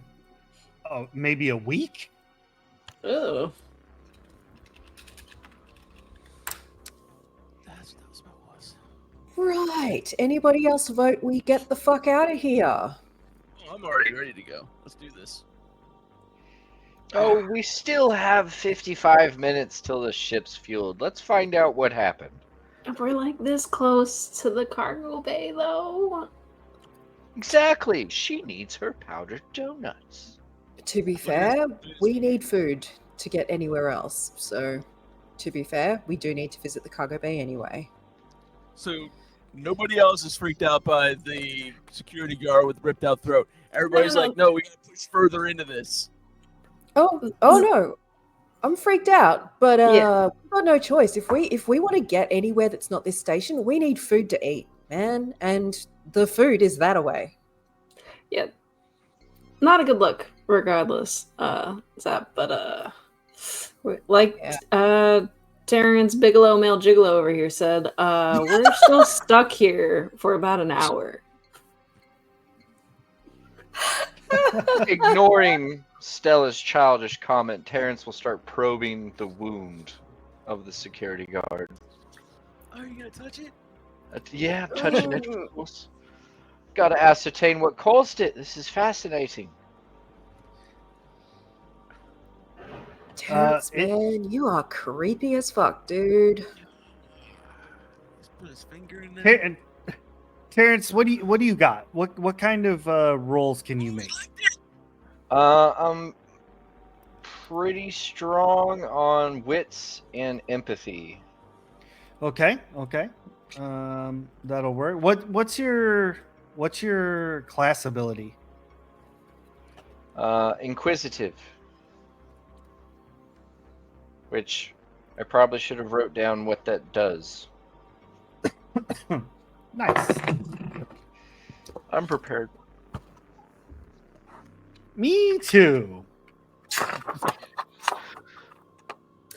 maybe a week. Oh. That's what it was. Right. Anybody else vote we get the fuck out of here? Oh, I'm already ready to go. Let's do this. Oh, we still have 55 minutes till the ship's fueled. Let's find out what happened. We're like this close to the cargo bay, though. Exactly. She needs her powdered donuts. To be fair, we need food to get anywhere else. So, to be fair, we do need to visit the cargo bay anyway. So, nobody else is freaked out by the security guard with ripped out throat. Everybody's like, no, we gotta push further into this. Oh no. I'm freaked out, but we've got no choice. If we want to get anywhere that's not this station, we need food to eat, man. And the food is that away. Yeah. Not a good look, regardless, Zap, but Terrence Bigelow Male Gigolo over here said, we're still stuck here for about an hour. Ignoring Stella's childish comment, Terrence will start probing the wound of the security guard. Are you gonna touch it? Yeah, I'm touching it, of course. Gotta ascertain what caused it. This is fascinating. Terrence, man, you are creepy as fuck, dude. Just put his finger in there. Hey, and Terrence, what do you got? What kind of rolls can you make? I'm pretty strong on wits and empathy. Okay. That'll work. What's your class ability? Inquisitive. Which I probably should have wrote down what that does. Nice. I'm prepared. Me too.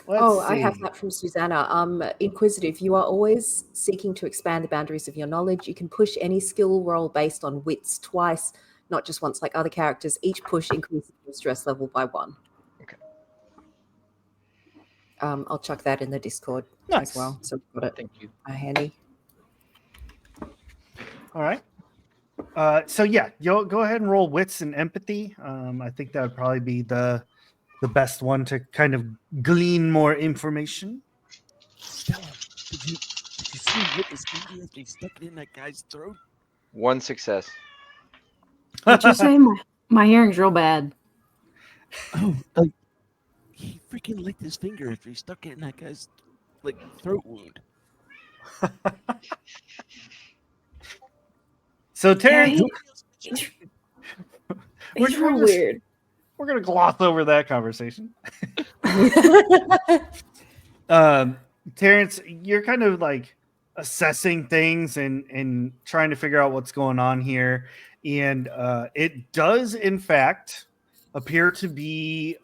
I have that from Susanna. Inquisitive, you are always seeking to expand the boundaries of your knowledge. You can push any skill roll based on wits twice, not just once like other characters. Each push increases your stress level by 1. Okay. I'll chuck that in the Discord Nice. as well. So we've got it Thank you. handy. All right. So yeah, you'll go ahead and roll wits and empathy. I think that would probably be the best one to kind of glean more information. Stella, did you see him rip his finger after he stuck it in that guy's throat? 1 success. What'd you say? My hearing's real bad. Oh, like he freaking licked his finger after he stuck it in that guy's like throat wound. So Terrence, he's we're real just- weird. we're gonna gloss over that conversation. Terrence, you're kind of like assessing things and trying to figure out what's going on here, and it does in fact appear to be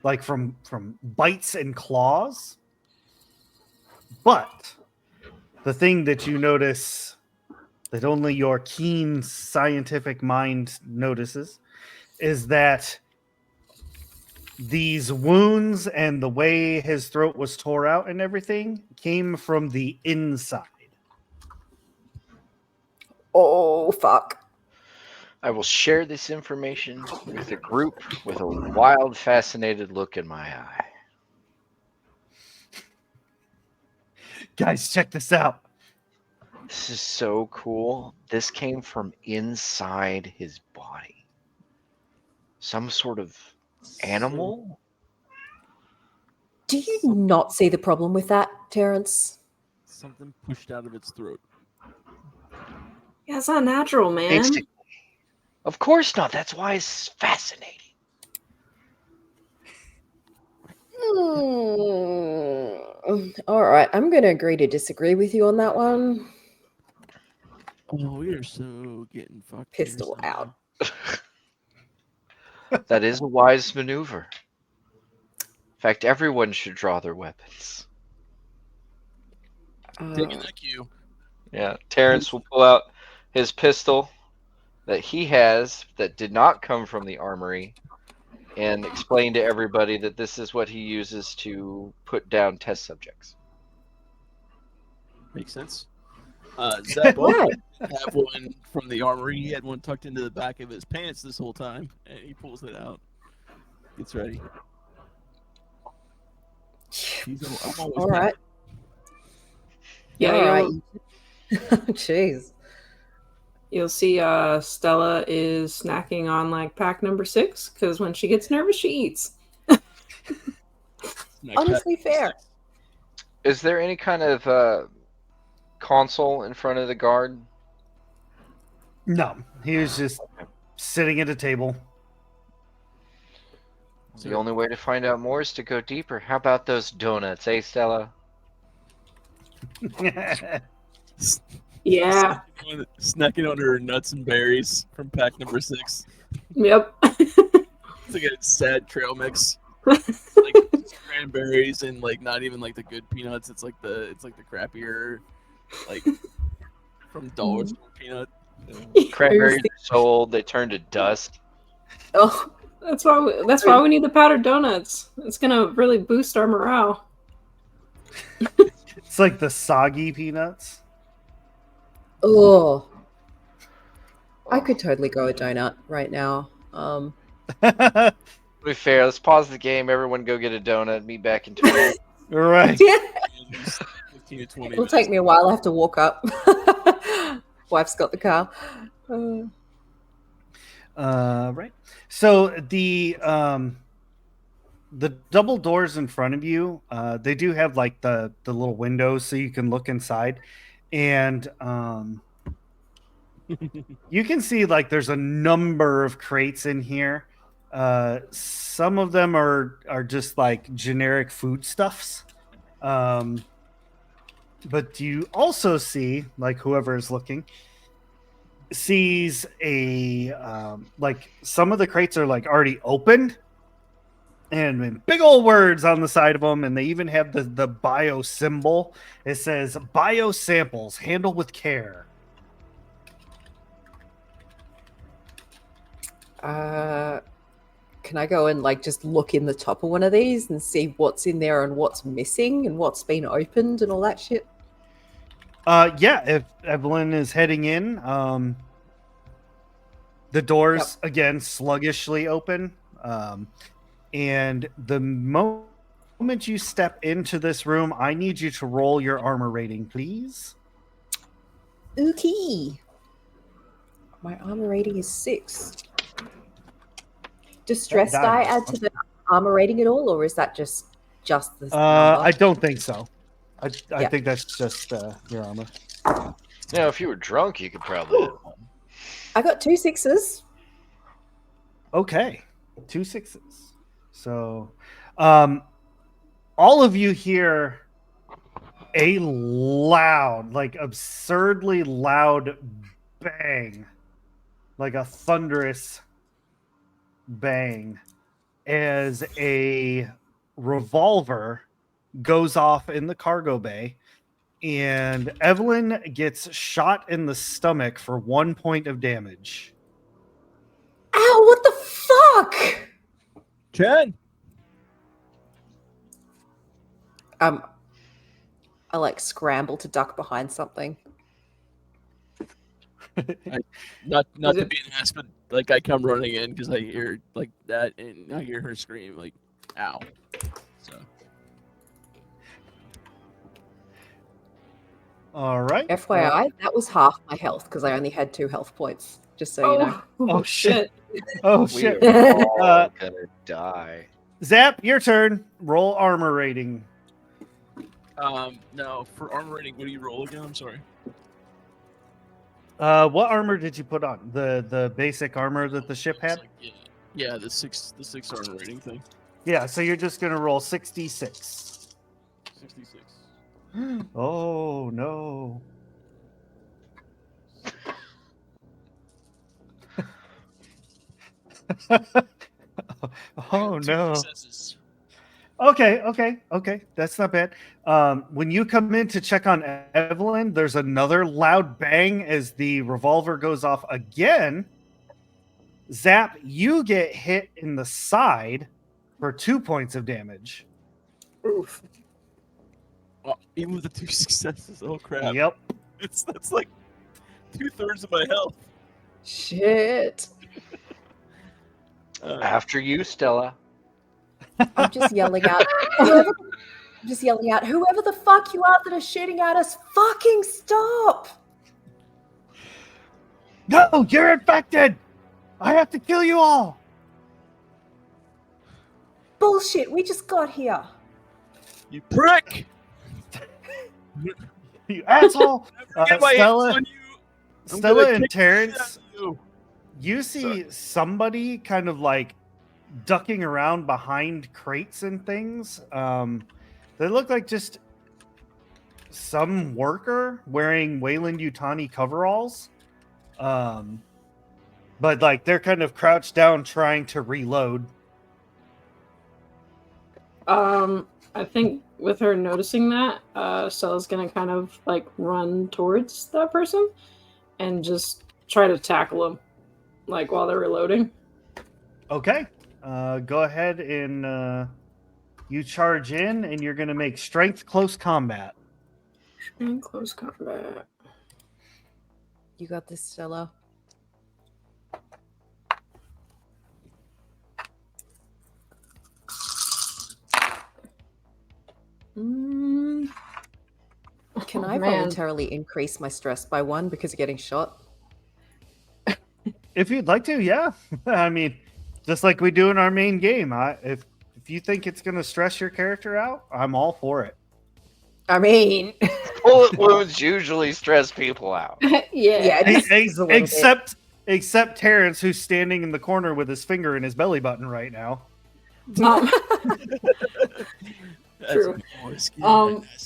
like from bites and claws, but the thing that you notice that only your keen scientific mind notices is that these wounds and the way his throat was tore out and everything came from the inside. Oh, fuck. I will share this information with the group with a wild, fascinated look in my eye. Guys, check this out. This is so cool. This came from inside his body. Some sort of animal? Do you not see the problem with that, Terrence? Something pushed out of its throat. Yeah, it's not natural, man. Basically. Of course not. That's why it's fascinating. All right, I'm going to agree to disagree with you on that one. Oh, we are so getting fucked. here Pistol somehow. out. That is a wise maneuver. In fact, everyone should draw their weapons. Taking that cue. Yeah, Terrence will pull out his pistol that he has that did not come from the armory and explain to everybody that this is what he uses to put down test subjects. Makes sense. Zap also Right. have one from the armory. He had one tucked into the back of his pants this whole time, and he pulls it out. Gets ready. I'm always All right. Yeah, All right. you'll, Jeez. you'll see Stella is snacking on like pack number 6 because when she gets nervous, she eats. Honestly, fair. Is there any kind of console in front of the guard? No, he was just sitting at a table. The only way to find out more is to go deeper. How about those donuts, eh, Stella? Yeah. Snacking on her nuts and berries from pack number 6. Yep. It's like a sad trail mix. Like cranberries and like not even like the good peanuts. It's like the crappier, like from dollar store peanut. Cranberries are so old they turn to dust. Oh, that's why we need the powdered donuts. It's gonna really boost our morale. It's like the soggy peanuts. Oh, I could totally go a donut right now. To be fair, let's pause the game. Everyone go get a donut. Meet back in 2 minutes. Right. 15 to 20 It'll take me a while. I have to walk up. Wife's got the car. Right. So the double doors in front of you, they do have like the little windows so you can look inside, and you can see like there's a number of crates in here. Some of them are just like generic foodstuffs. But you also see, like whoever is looking sees a like some of the crates are like already opened and big old words on the side of them, and they even have the bio symbol. It says bio samples, handle with care. Can I go and like just look in the top of one of these and see what's in there and what's missing and what's been opened and all that shit? Yeah, if Evelyn is heading in, the doors again sluggishly open, and the moment you step into this room, I need you to roll your armor rating, please. Okay. My armor rating is 6. Does stress die add to the armor rating at all, or is that just the number? I don't think so. I Yeah. think that's just your armor. If you were drunk, you could probably hit one. I got 2 6s. Okay, 2 6s. So, all of you hear a loud, like absurdly loud bang, like a thunderous bang, as a revolver goes off in the cargo bay, and Evelyn gets shot in the stomach for 1 point of damage. Ow, what the fuck? Ken. I like scramble to duck behind something. Not to be an ass, but like I come running in because I hear like that, and I hear her scream like, "Ow!" So All right. FYI, that was half my health because I only had 2 health points. Just so you know. Oh shit! Oh shit! We are all gonna die. Zap, your turn. Roll armor rating. no, for armor rating, what do you roll again? I'm sorry. What armor did you put on? The basic armor that the ship had? It's like, yeah, the six armor rating thing. Yeah, so you're just gonna roll 66. 66. Oh no. Oh no. Successes. Okay. That's not bad. When you come in to check on Evelyn, there's another loud bang as the revolver goes off again. Zap, you get hit in the side for 2 points of damage. Oof. Oh, even with the 2 successes, oh crap! Yep. That's like 2/3 of my health. Shit. After you, Stella. I'm just yelling out. Whoever the fuck you are that are shooting at us, fucking stop! No, you're infected. I have to kill you all. Bullshit, we just got here. You prick! You asshole. Get my hands Stella, on you. I'm Stella gonna and kick the shit Terrence, out of you. you see Sorry. somebody kind of like ducking around behind crates and things. They look like just some worker wearing Wayland Yutani coveralls. But like they're kind of crouched down trying to reload. I think with her noticing that, Stella's gonna kind of like run towards that person and just try to tackle him, like while they're reloading. Okay. Go ahead and you charge in, and you're going to make strength close combat. In close combat. You got this, Stella. Can I voluntarily increase my stress by 1 because of getting shot? If you'd like to, yeah. I mean, just like we do in our main game. If you think it's going to stress your character out, I'm all for it. I mean, Bullet wounds usually stress people out. Yeah. Except Terrence, who's standing in the corner with his finger in his belly button right now. True.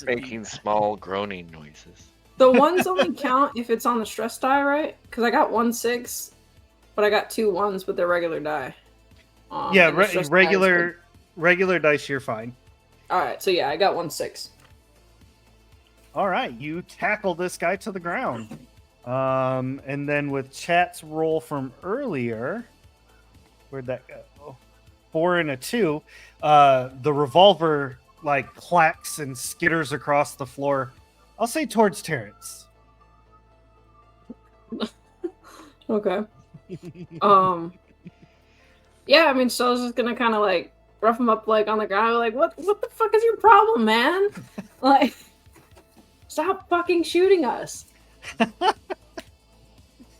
Making small groaning noises. The ones only count if it's on the stress die, right? Because I got 1 6, but I got 2 1s with the regular die. Yeah, and the stress die is regular dice, you're fine. All right, so yeah, I got 1 6. All right, you tackle this guy to the ground. And then with Chat's roll from earlier, where'd that go? 4 and a 2. The revolver like clacks and skitters across the floor. I'll say towards Terrence. Okay. Yeah, I mean, so I was just gonna kind of like rough him up like on the ground, like, what the fuck is your problem, man? Like, stop fucking shooting us.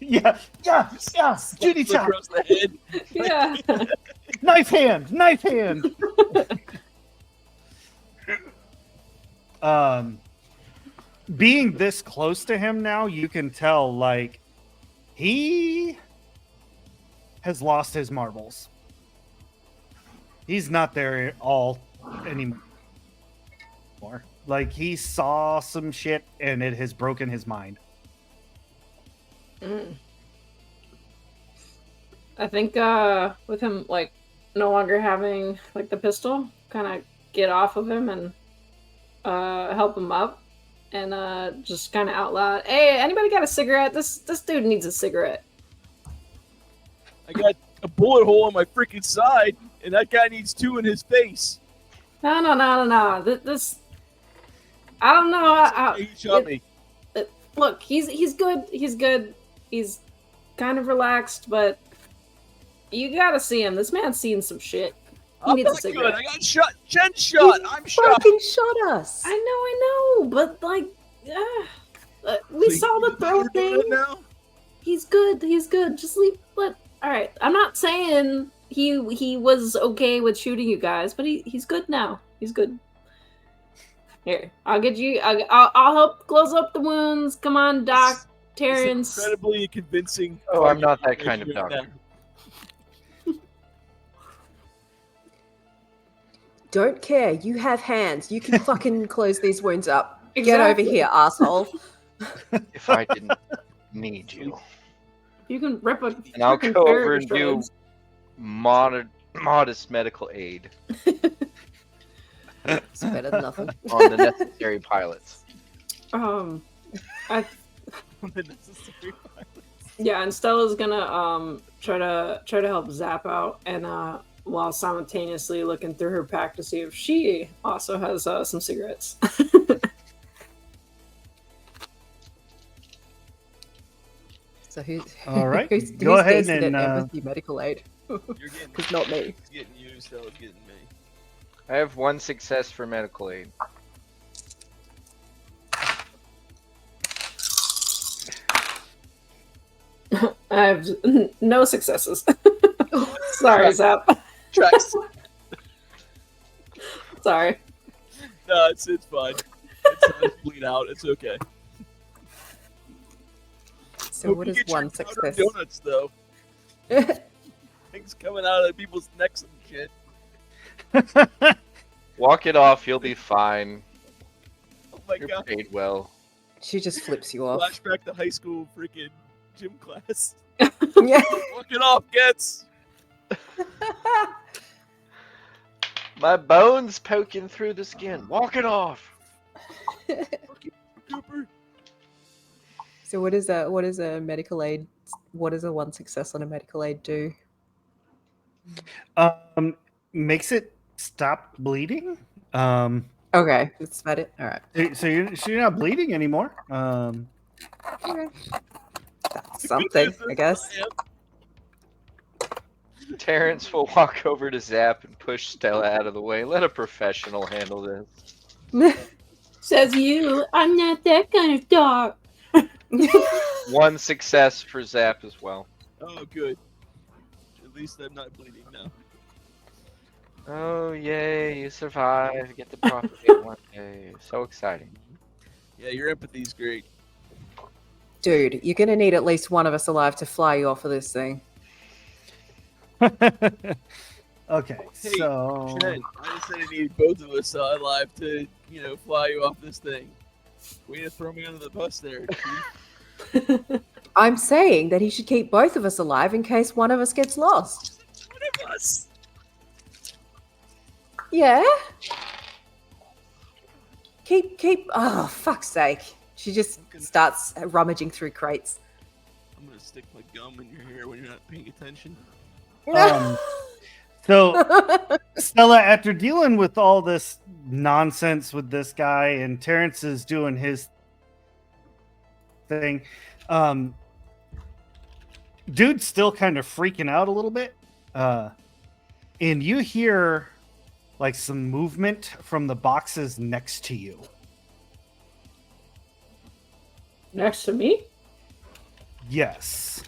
Yeah. Judy chop. Across the head. Yeah. Knife hand! Knife hand! Being this close to him now, you can tell, like, he has lost his marbles. He's not there at all anymore. Like, he saw some shit and it has broken his mind. I think with him like no longer having like the pistol, kind of get off of him and help him up, and just kind of out loud, "Hey, anybody got a cigarette? This dude needs a cigarette." I got a bullet hole in my freaking side, and that guy needs 2 in his face. No. This I don't know. He shot me. Look, he's good. He's good. He's kind of relaxed, but you gotta see him. This man's seen some shit. He I'm needs a not cigarette. good. I got shot. Jen shot. I'm shot. Fucking shot us. I know, but like, we So saw the throw we're doing thing. it now? He's good. Just leave. But all right, I'm not saying he was okay with shooting you guys, but he's good now. He's good. Here, I'll get you. I'll help close up the wounds. Come on, Doc. It's Terrence. incredibly convincing. Oh, I'm not that kind of doctor. Don't care. You have hands. You can fucking close these wounds up. Get Exactly. over here, asshole. If I didn't need you. You can rip a. And I'll freaking go ferret over to and do shreds. modest medical aid It's better than nothing. on the necessary pilots. I Yeah, and Stella's gonna try to help Zap out, and while simultaneously looking through her pack to see if she also has some cigarettes. So who's All right, who's go ahead decent and, at empathy medical aid? You're getting, Because not me. he's getting you, so it's getting me. I have 1 success for medical aid. I have no successes. Sorry, Zap. Tracks. Sorry. No, it's fine. It's bleed out. It's okay. So Hope what you is get your one powdered success? Donuts though. Things coming out of people's necks and shit. Walk it off, you'll be fine. Oh my You're god. paid well. She just flips you off. Flashback to high school freaking gym class. Yeah. Walk it off, gets. My bone's poking through the skin. Walk it off. Cooper. So what is a medical aid? What does a 1 success on a medical aid do? Makes it stop bleeding. Okay, that's about it. All right. So you're not bleeding anymore. Okay. That's something, I guess. Terrence will walk over to Zap and push Stella out of the way. Let a professional handle this. Says you. I'm not that kind of dog. 1 success for Zap as well. Oh, good. At least I'm not bleeding now. Oh, yay, you survived. Get the propagate one day. So exciting. Yeah, your empathy's great. Dude, you're gonna need at least one of us alive to fly you off of this thing. Okay, Hey, so Jen, I just said I need both of us alive to, fly you off this thing. Way to throw me under the bus there, Chief. I'm saying that he should keep both of us alive in case one of us gets lost. One of us. Yeah. Keep. Oh, fuck's sake. She just starts rummaging through crates. I'm gonna stick my gum in your hair when you're not paying attention. so Stella, after dealing with all this nonsense with this guy, and Terrence is doing his thing, dude's still kind of freaking out a little bit, and you hear like some movement from the boxes next to you. Next to me? Yes.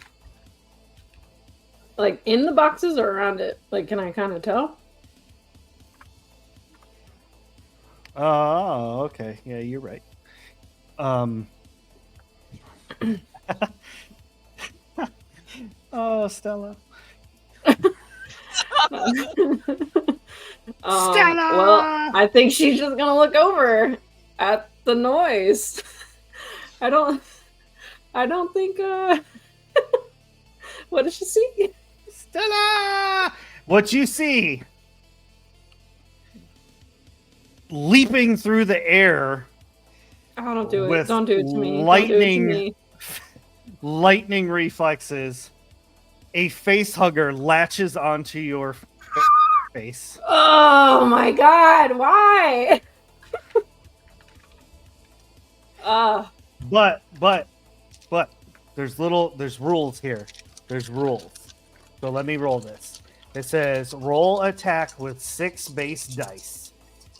Like in the boxes or around it? Like, can I kind of tell? Oh, okay. Yeah, you're right. Oh, Stella. Stella! Well, I think she's just gonna look over at the noise. I don't think. What does she see? Stella! What you see, leaping through the air. Oh, don't do it! With Don't do it to me! Don't do it to me! Lightning reflexes. A face hugger latches onto your face. Oh my god! Why? But there's rules here. There's rules. So let me roll this. It says roll attack with 6 base dice.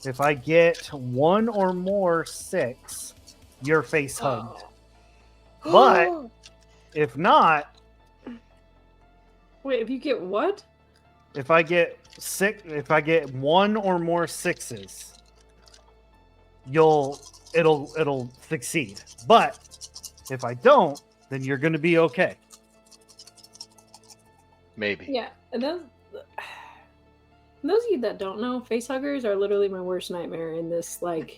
If I get 1 or more 6, you're face hugged. But if not, wait, if you get what? if I get 1 or more 6s, it'll succeed. But if I don't, then you're going to be okay. Maybe. Yeah, and those of you that don't know, facehuggers are literally my worst nightmare in this like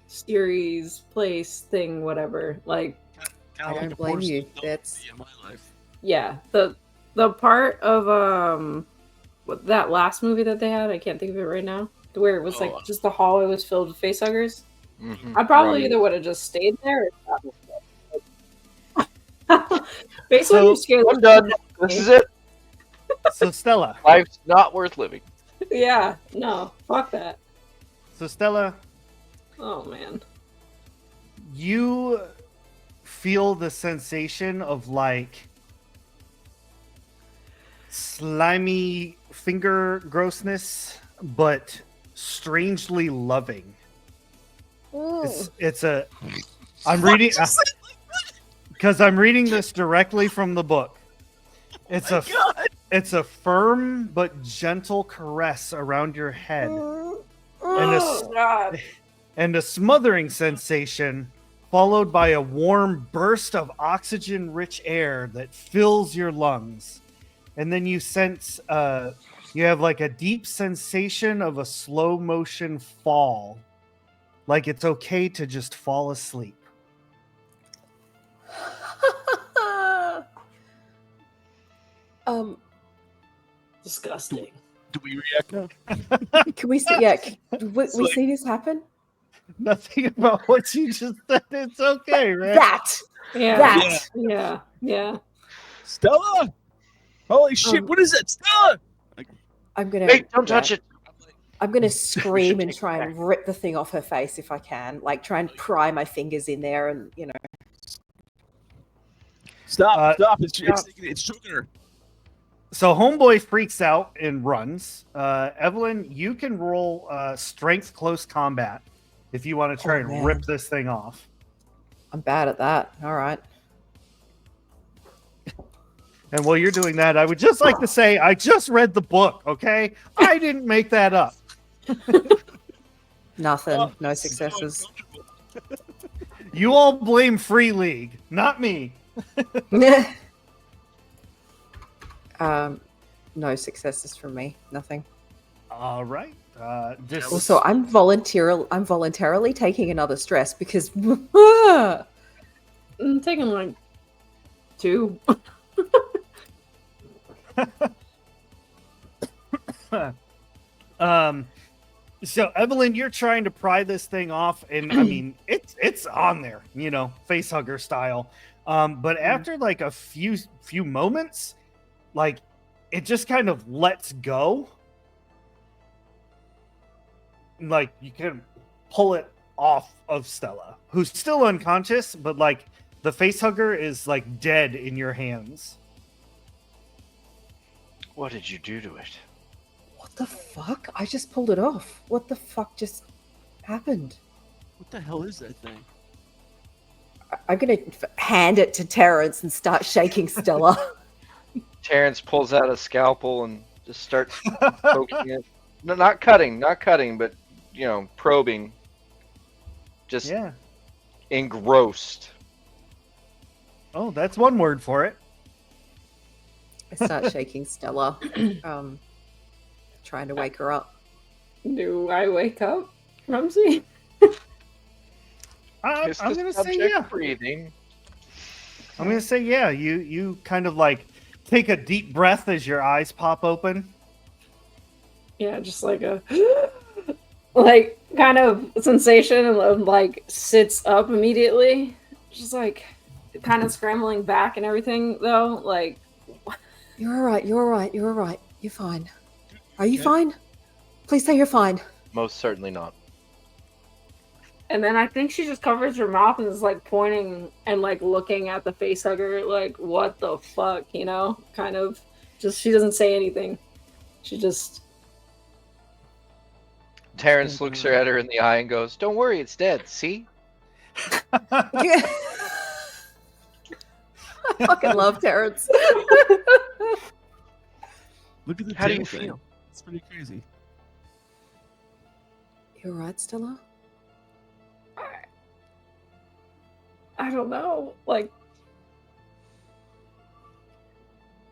series, place, thing, whatever. Like, I don't blame you. That's in my life. yeah, the part of that last movie that they had, I can't think of it right now, where it was like just the hallway was filled with facehuggers. Mm-hmm. I probably either would have just stayed there or facehuggers scare I'm done. This is it. So Stella. Life's not worth living. Yeah, no, fuck that. So Stella, Oh man. you feel the sensation of like slimy finger grossness, but strangely loving. I'm reading because I'm reading this directly from the book. It's a firm but gentle caress around your head, and a smothering sensation, followed by a warm burst of oxygen-rich air that fills your lungs. And then you sense, you have like a deep sensation of a slow motion fall. Like it's okay to just fall asleep. Disgusting. Do we react now? Can we see? Yeah, we see this happen? Nothing about what you just said. It's okay, right? Yeah. Stella! Holy shit! What is that, Stella? I'm gonna. Hey, don't touch it. I'm gonna scream and try and rip the thing off her face if I can. Like try and pry my fingers in there, and you know. Stop! It's choking her. So Homeboy freaks out and runs. Evelyn, you can roll strength close combat if you want to try and rip this thing off. I'm bad at that. All right. And while you're doing that, I would just like to say I just read the book, okay? I didn't make that up. Nothing. No successes. You all blame Free League, not me. No successes from me. Nothing. All right. Also, I'm voluntarily taking another stress because I'm taking like 2. So Evelyn, you're trying to pry this thing off, and I mean it's on there, you know, face hugger style. But after like a few moments, like it just kind of lets go. Like you can pull it off of Stella, who's still unconscious, but like the face hugger is like dead in your hands. What did you do to it? what the fuck? I just pulled it off. What the fuck just happened? What the hell is that thing? I'm gonna hand it to Terrence and start shaking Stella. Terrence pulls out a scalpel and just starts poking it. No, not cutting, but probing. Just Yeah. engrossed. Oh, that's one word for it. I start shaking Stella, trying to wake her up. Do I wake up, Rumsey? I'm It's the gonna say subject yeah. breathing. I'm gonna say yeah. You kind of like take a deep breath as your eyes pop open. Yeah, just like a like kind of sensation, and like sits up immediately. Just like kind of scrambling back and everything, though. Like, You're all right. You're all right. You're all right. You're fine. Are you Okay. fine? Please say you're fine. Most certainly not. and then I think she just covers her mouth and is like pointing and like looking at the face hugger, like, what the fuck, kind of. Just she doesn't say anything. She just. Terrence looks her at her in the eye and goes, "Don't worry, it's dead. See?" I fucking love Terrence. Look at the How do you tail thing. feel? It's pretty crazy. You all right, Stella? I don't know. Like.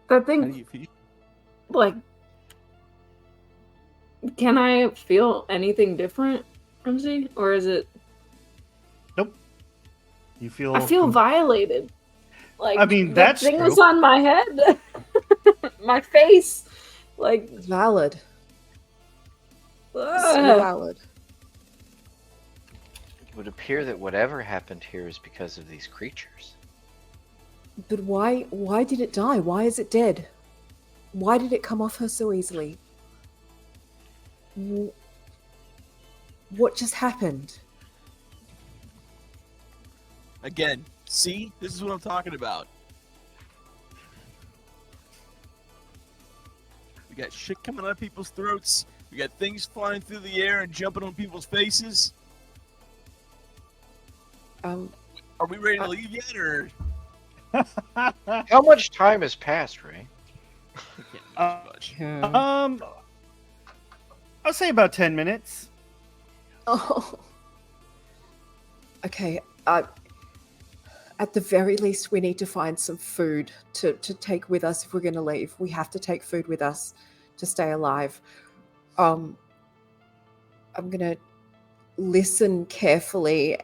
That How thing. do you feel? Like. Can I feel anything different, Rumsey? Or is it. You feel. I feel violated. Like, I mean, the that's thing true. was on my head, my face, like. Valid. So ugh. valid. It would appear that whatever happened here is because of these creatures. But why did it die? Why is it dead? Why did it come off her so easily? What just happened? Again, see? This is what I'm talking about. We got shit coming out of people's throats. We got things flying through the air and jumping on people's faces. Are we ready to leave yet, or? How much time has passed, Ray? I can't do much. I'll say about 10 minutes. Oh. Okay. At the very least, we need to find some food to take with us if we're going to leave. We have to take food with us to stay alive. I'm going to listen carefully,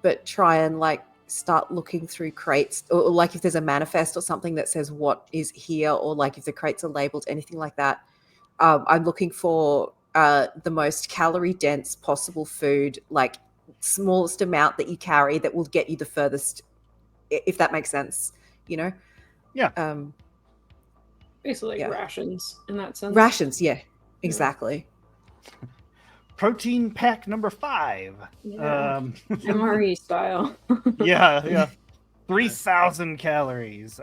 but try and like start looking through crates, or like if there's a manifest or something that says what is here, or like if the crates are labeled, anything like that. I'm looking for the most calorie dense possible food, like smallest amount that you carry that will get you the furthest, if that makes sense, Yeah. Basically, Yeah. rations in that sense. Rations, yeah, exactly. Protein pack number 5. Yeah. MRE style. Yeah. 3,000 calories.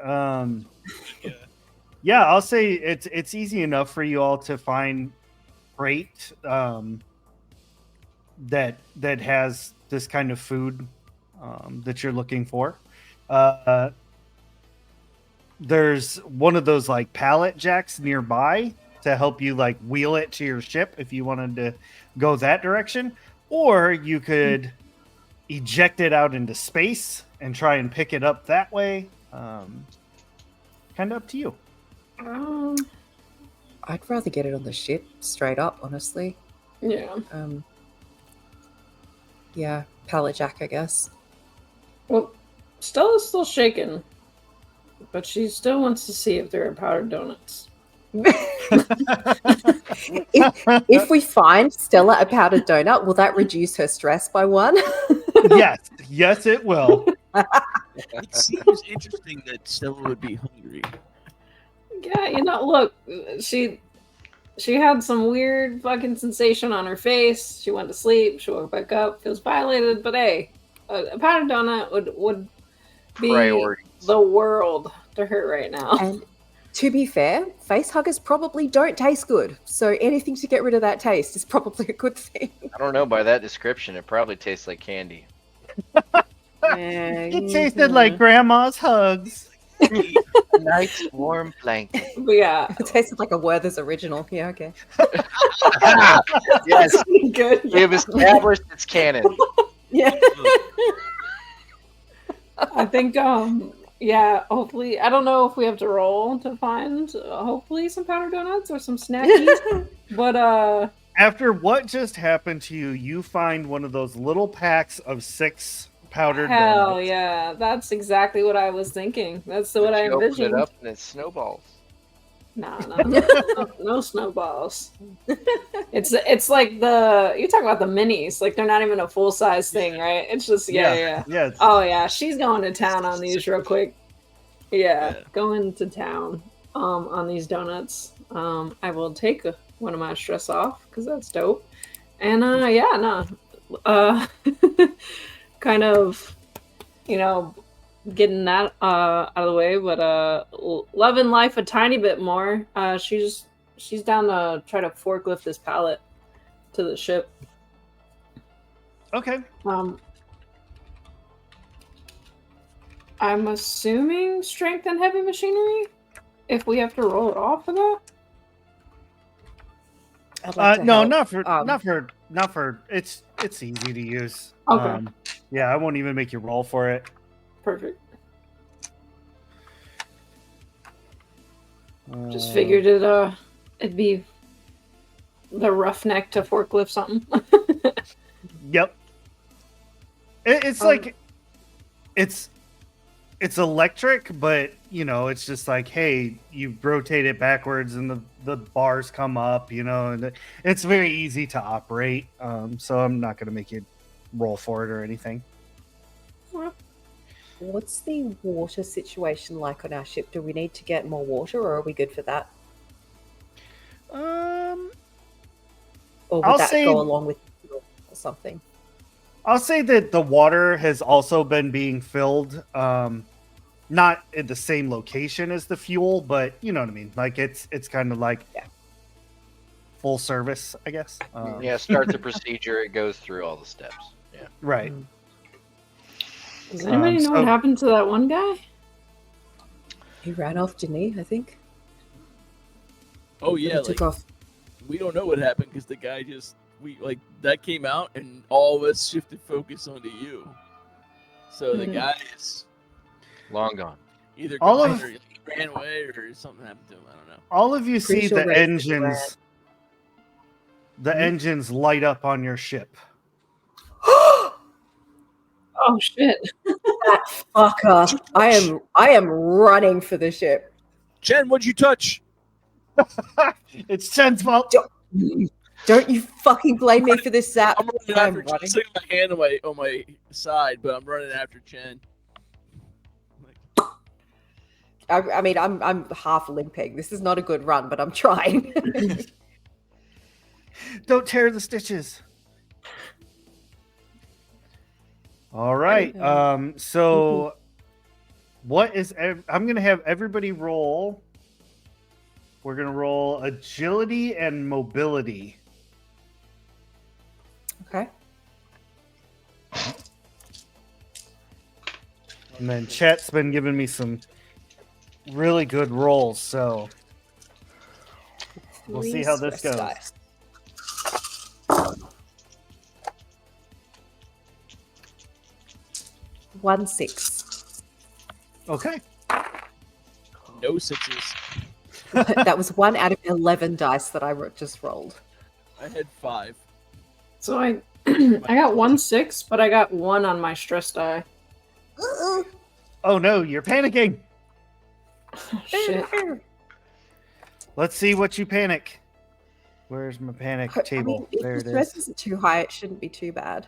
Yeah, I'll say it's easy enough for you all to find crate that has this kind of food that you're looking for. There's one of those like pallet jacks nearby to help you like wheel it to your ship if you wanted to go that direction, or you could eject it out into space and try and pick it up that way. Kind of up to you. I'd rather get it on the ship straight up, honestly. Yeah. Yeah, pallet jack, I guess. Well, Stella's still shaken, but she still wants to see if there are powdered donuts. If we find Stella a powdered donut, will that reduce her stress by 1? Yes, it will. It seems interesting that Stella would be hungry. Yeah, look, she had some weird fucking sensation on her face. She went to sleep. She woke back up. Feels violated, but hey, a powdered donut would be Priorities. the world to her right now. And to be fair, face huggers probably don't taste good. So anything to get rid of that taste is probably a good thing. I don't know. By that description, it probably tastes like candy. It tasted like grandma's hugs. A night's warm blanket. But yeah, It tasted like a Werther's original. Yeah, okay. Yes, good. we have established it's canon. Yeah. I think yeah, hopefully I don't know if we have to roll to find hopefully some powdered donuts or some snackies. But After what just happened to you, you find one of those little packs of 6 powdered hell donuts. yeah, that's exactly what I was thinking. That's what I You open it envisioned. up and it's snowballs. No snowballs. It's like you're talking about the minis. Like they're not even a full size thing, right? It's just yeah. it's- Oh yeah, she's going to town on these real quick. Yeah, Yeah. going to town on these donuts. I will take one of my stress off because that's dope. And kind of, getting that out of the way, but loving life a tiny bit more. She's down to try to forklift this pallet to the ship. Okay. I'm assuming strength and heavy machinery. If we have to roll it off for that. I'd like to No, help. not for. It's easy to use. Okay. Yeah, I won't even make you roll for it. Perfect. Just figured it'd be the roughneck to forklift something. Yep. It's like it's electric, but it's just like, hey, you rotate it backwards and the bars come up, and it's very easy to operate. So I'm not going to make you roll for it or anything. What's the water situation like on our ship? Do we need to get more water, or are we good for that? Or would I'll that say- go along with fuel or something? I'll say that the water has also been being filled, not at the same location as the fuel, but you know what I mean. Like it's kind of like full service, I guess. Yeah, start the procedure. It goes through all the steps. Yeah. Right. Does anybody know so- what happened to that one guy? He ran off, didn't he? I think. Oh yeah, He took like, off. we don't know what happened because the guy that came out and all of us shifted focus onto you. So the Mhm. guy is Long gone. either All gone of- or he ran away or something happened to him. I don't know. All of you Pretty see sure the Ray said he engines. The Hmm? engines light up on your ship. Oh shit! That fucker! I am running for the ship. Jen, what'd you touch? It's Chen's fault. Don't you fucking blame me for this, Zap. I'm running I'm after Chen. running. Sitting my hand on my side, but I'm running after Chen. I mean, I'm half limping. This is not a good run, but I'm trying. Don't tear the stitches. All right. So what is I'm going to have everybody roll. We're going to roll agility and mobility. Okay. And then chat's been giving me some really good rolls, so we'll see how this Stress goes. dice. One 6. Okay. No sixes. That was 1 out of 11 dice that I just rolled. I had 5. So I I got 1-6, but I got 1 on my stress die. Oh no, you're panicking. Shit. Let's see what you panic. Where's my panic I table? mean, if There the it stress is. isn't too high, it shouldn't be too bad.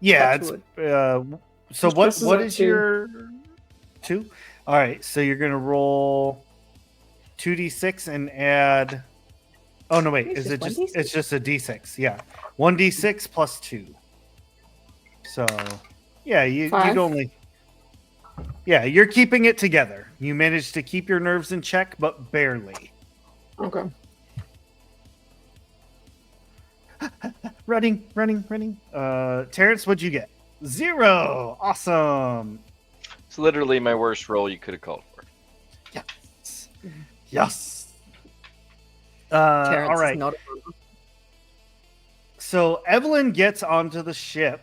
Yeah, touch it's so what Stress is what at is 2. your 2? All right, so you're going to roll 2d6 and add Oh no, wait, It's is it just just 1d6? it's just a d6. Yeah. 1d6 plus 2. So, yeah, you'd 5. only Yeah, you're keeping it together. You managed to keep your nerves in check, but barely. Okay. Running. Terrence, what'd you get? 0. Awesome. It's literally my worst roll you could have called for. Yes. Terrence All right. is not a runner. So Evelyn gets onto the ship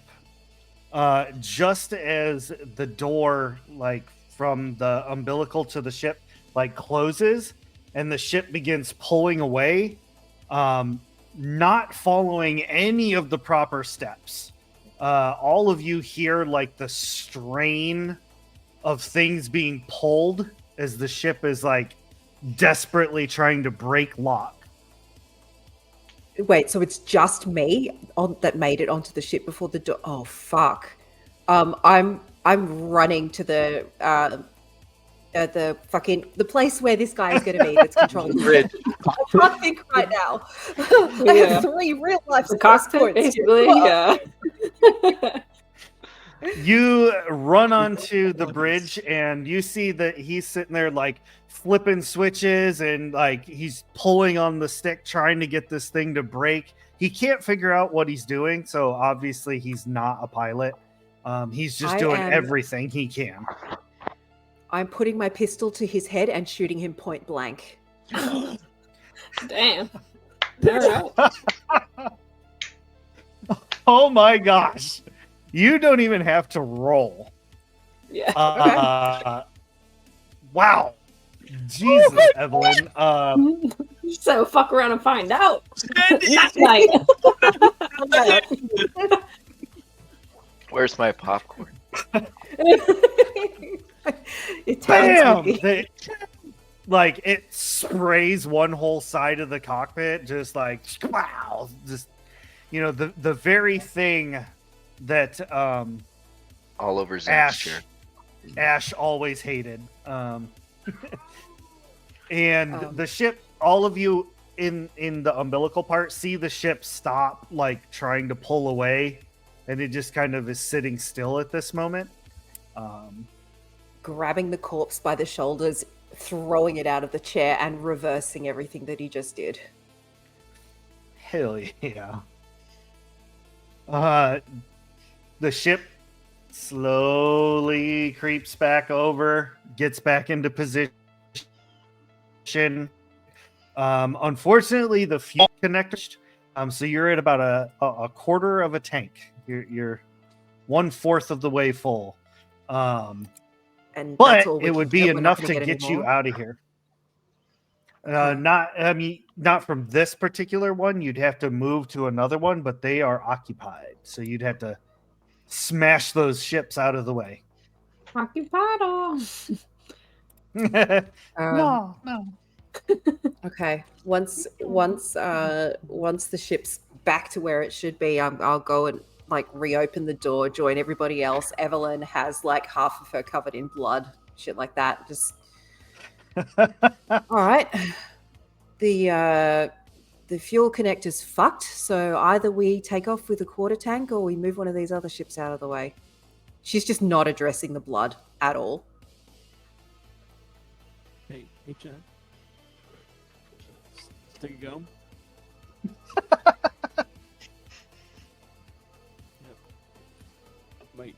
just as the door, like from the umbilical to the ship, like closes, and the ship begins pulling away, not following any of the proper steps. All of you hear like the strain of things being pulled as the ship is like desperately trying to break lock. Wait, so it's just me that made it onto the ship before the door? Oh fuck! I'm running to the place where this guy is going to be that's controlling the Bridge. I can't think right now. I Yeah. have 3 real life The stress cockpit, points. basically. Yeah. You run onto the bridge and you see that he's sitting there like flipping switches and like he's pulling on the stick trying to get this thing to break. He can't figure out what he's doing, so obviously he's not a pilot. He's just doing everything he can. I'm putting my pistol to his head and shooting him point blank. Damn. All right. Oh my gosh. You don't even have to roll. Yeah. Wow. Jesus, Evelyn. So fuck around and find out. Sandy, Not tonight. Where's my popcorn? It Bam! turns Like it sprays one whole side of the cockpit, just like wow, just the very thing that All over Zach's chair. Ash always hated. And the ship, all of you in the umbilical part see the ship stop, like trying to pull away, and it just kind of is sitting still at this moment. grabbing the corpse by the shoulders, throwing it out of the chair, and reversing everything that he just did. Hell yeah. The ship slowly creeps back over, gets back into position. Unfortunately, the fuel connected, so you're at about a quarter of a tank. You're 1/4 of the way full. And But that's all we it can would be get. We're not enough gonna to get you anymore. out of here. Okay. Not from this particular one. You'd have to move to another one, but they are occupied. So you'd have to smash those ships out of the way. Occupado. No. Okay. Once the ship's back to where it should be, I'll go and like reopen the door, join everybody else. Evelyn has like half of her covered in blood, shit like that. Just all right. The fuel connector's fucked, so either we take off with a quarter tank or we move one of these other ships out of the way. She's just not addressing the blood at all. Hey, Chad. Let's take a go. Yep.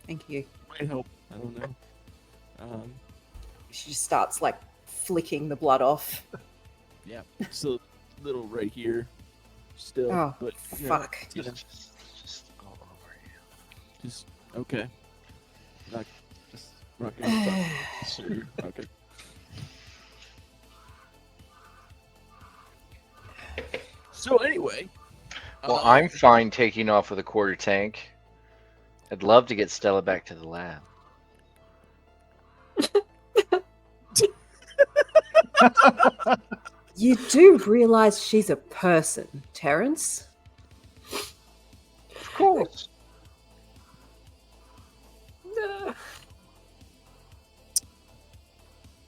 Thank you. Might help. I don't know. She just starts like flicking the blood off. Yeah, it's a little right here still. Oh, but you know, fuck. you know, Just all over you. just okay. Not gonna stop. Sure. Okay. So anyway, Well, I'm fine taking off with a quarter tank. I'd love to get Stella back to the lab. You do realize she's a person, Terrence? Of course.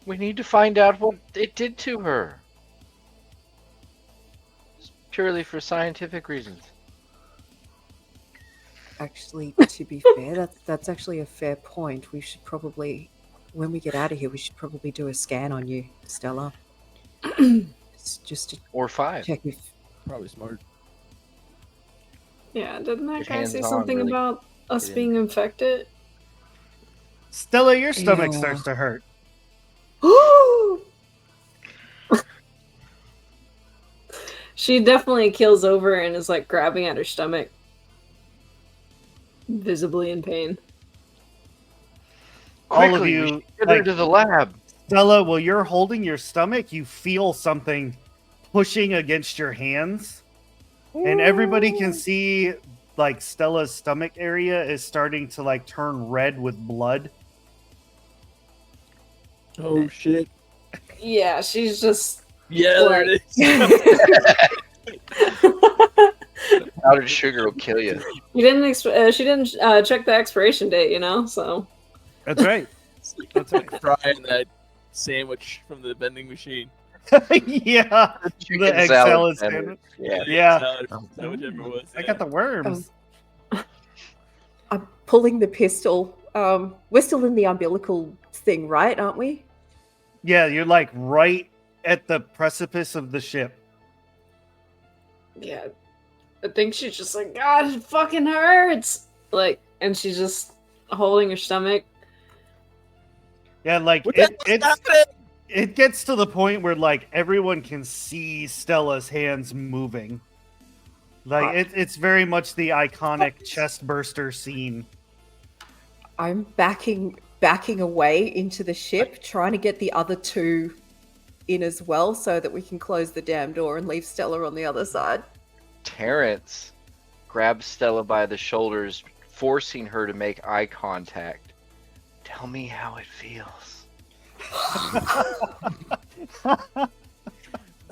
We need to find out what it did to her. Just purely for scientific reasons. Actually, to be fair, that's actually a fair point. We should probably, when we get out of here, we should probably do a scan on you, Stella. just to Or 5. check if. probably smart. Yeah, didn't that Get guy say hands-on, something really about us get in. being infected? Stella, your stomach Yeah. starts to hurt. She definitely keels over and is like grabbing at her stomach, visibly in pain. All of Quickly, we you, should get her like, to the lab. Stella, while you're holding your stomach, you feel something pushing against your hands. And everybody can see, like, Stella's stomach area is starting to, like, turn red with blood. Oh shit! Yeah, she's just Yeah, like... there it is. Powdered sugar will kill you. she didn't check the expiration date, you know. So That's right. That's right. Frying that sandwich from the vending machine. Yeah. Chicken The egg salad sandwich. Yeah. Yeah. Salad, whichever it was. I got the worms. I'm pulling the pistol. We're still in the umbilical thing, right? Aren't we? Yeah, you're like right at the precipice of the ship. yeah, I think she's just like, God, it fucking hurts. Like, and she's just holding her stomach. Yeah, like What the hell's happening? it gets to the point where like everyone can see Stella's hands moving. Like it's very much the iconic chest burster scene. I'm backing away into the ship, trying to get the other two in as well so that we can close the damn door and leave Stella on the other side. Terrence grabs Stella by the shoulders, forcing her to make eye contact. Tell me how it feels.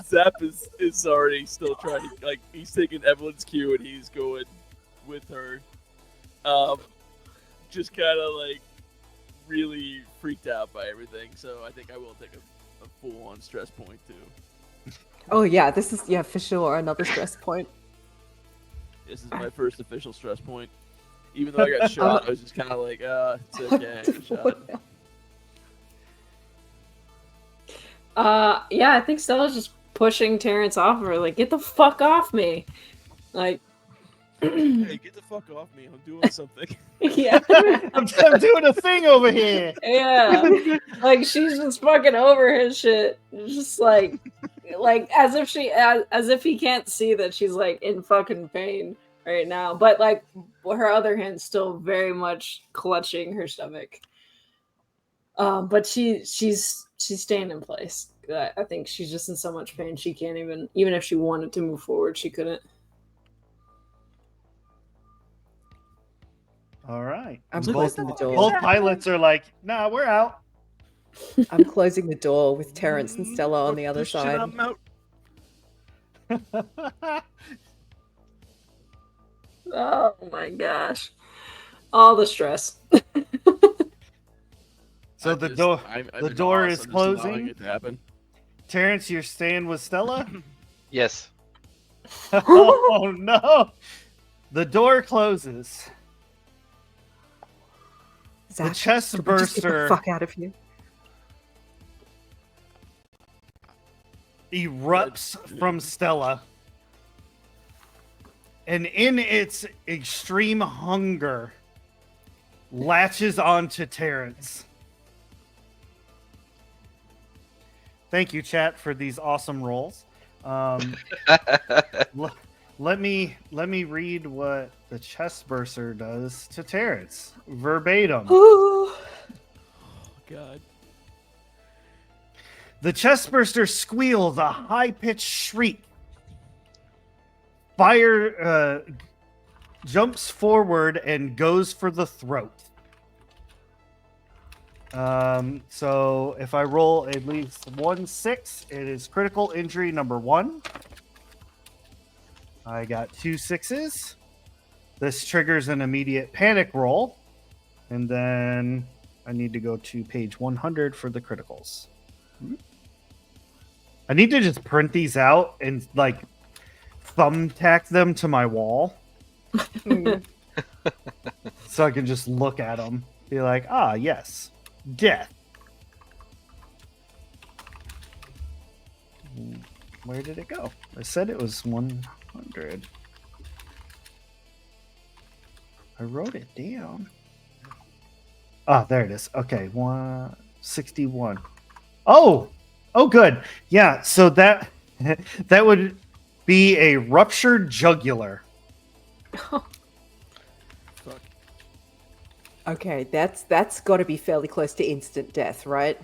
Zap is already still trying to, like, he's taking Evelyn's cue and he's going with her. Just kind of like really freaked out by everything. So I think I will take a full-on stress point too. Oh yeah, this is for sure another stress point. This is my first official stress point. Even though I got shot, I was just kind of like, it's okay, I got shot. Yeah, I think Stella's just pushing Terrence off of her, like, get the fuck off me. Like, Hey, get the fuck off me! I'm doing something. yeah. I'm doing a thing over here. Yeah. Like, she's just fucking over his shit. Just like as if he can't see that she's like in fucking pain right now. But like her other hand's still very much clutching her stomach. But she's staying in place. I think she's just in so much pain she can't even if she wanted to move forward, she couldn't. All right. I'm Both, closing the door. both pilots are like, nah, we're out. I'm closing the door with Terrence and Stella on the other Shit, side. I'm out. Oh my gosh. All the stress. So the door is closing. It to happen. Terrence, you're staying with Stella? Yes. Oh no. The door closes. Zach, The chest can we just get the burster fuck out of here. erupts from Stella. And in its extreme hunger, latches onto Terrence. Thank you, chat, for these awesome rolls. Let me read what the chest burster does to Terrence verbatim. Oh God. The chest burster squeals a high-pitched shriek. Fire jumps forward and goes for the throat. So if I roll at least 1 6, it is critical injury number 1. I got 2 6s. This triggers an immediate panic roll. And then I need to go to page 100 for the criticals. I need to just print these out and like thumbtack them to my wall. So I can just look at them. Be like, ah, yes. Death. Where did it go? I said it was 100. I wrote it down. Ah, there it is. Okay, 161. Oh, good. Yeah, so that would be a ruptured jugular. Fuck. Okay, that's got to be fairly close to instant death, right?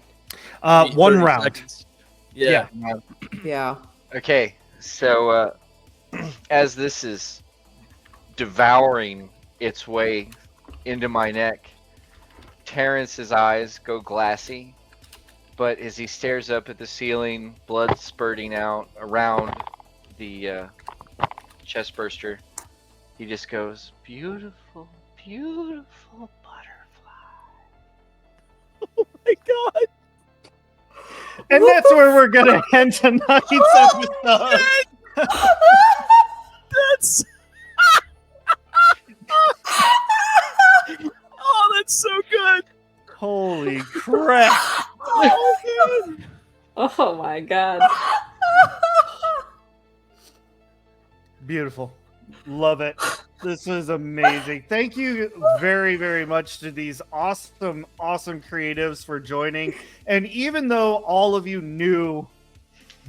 Maybe 1 30 round. seconds. Yeah. Yeah. Okay, so as this is devouring its way into my neck, Terrence's eyes go glassy, but as he stares up at the ceiling, blood spurting out around the chest burster, he just goes, "Beautiful, beautiful butterfly." My God. And that's where we're going to end tonight's episode. That's. Oh, that's so good. Holy crap. Oh, man. Oh my god. Beautiful. Love it. This was amazing. Thank you very, very much to these awesome, awesome creatives for joining. And even though all of you knew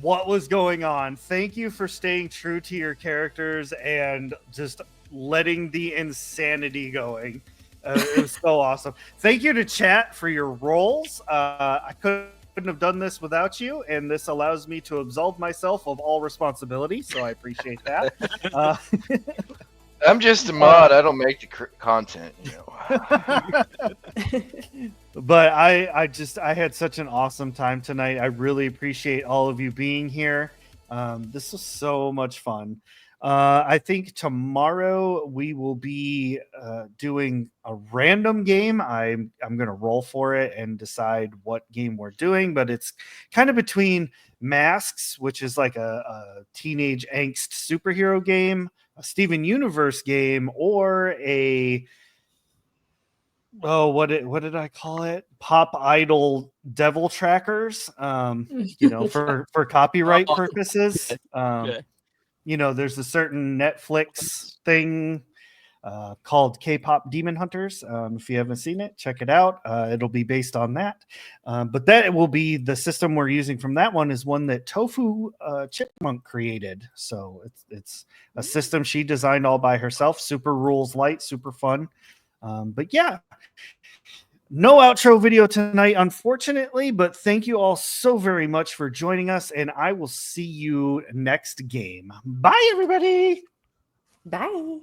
what was going on, thank you for staying true to your characters and just letting the insanity going. It was so awesome. Thank you to chat for your roles. I couldn't have done this without you, and this allows me to absolve myself of all responsibility, so I appreciate that. I'm just a mod. I don't make the content, you know. But I had such an awesome time tonight. I really appreciate all of you being here. This was so much fun. I think tomorrow we will be doing a random game. I'm going to roll for it and decide what game we're doing, but it's kind of between Masks, which is like a teenage angst superhero game, a Steven Universe game, or a what did I call it? Pop Idol Devil Trackers. For copyright Oh, purposes. Okay. There's a certain Netflix thing called K-pop Demon Hunters. If you haven't seen it, check it out. It'll be based on that. But that will be the system we're using from that one is one that Tofu Chipmunk created. So it's a system she designed all by herself. Super rules light, super fun. But yeah, no outro video tonight, unfortunately, but thank you all so very much for joining us, and I will see you next game. Bye, everybody. Bye.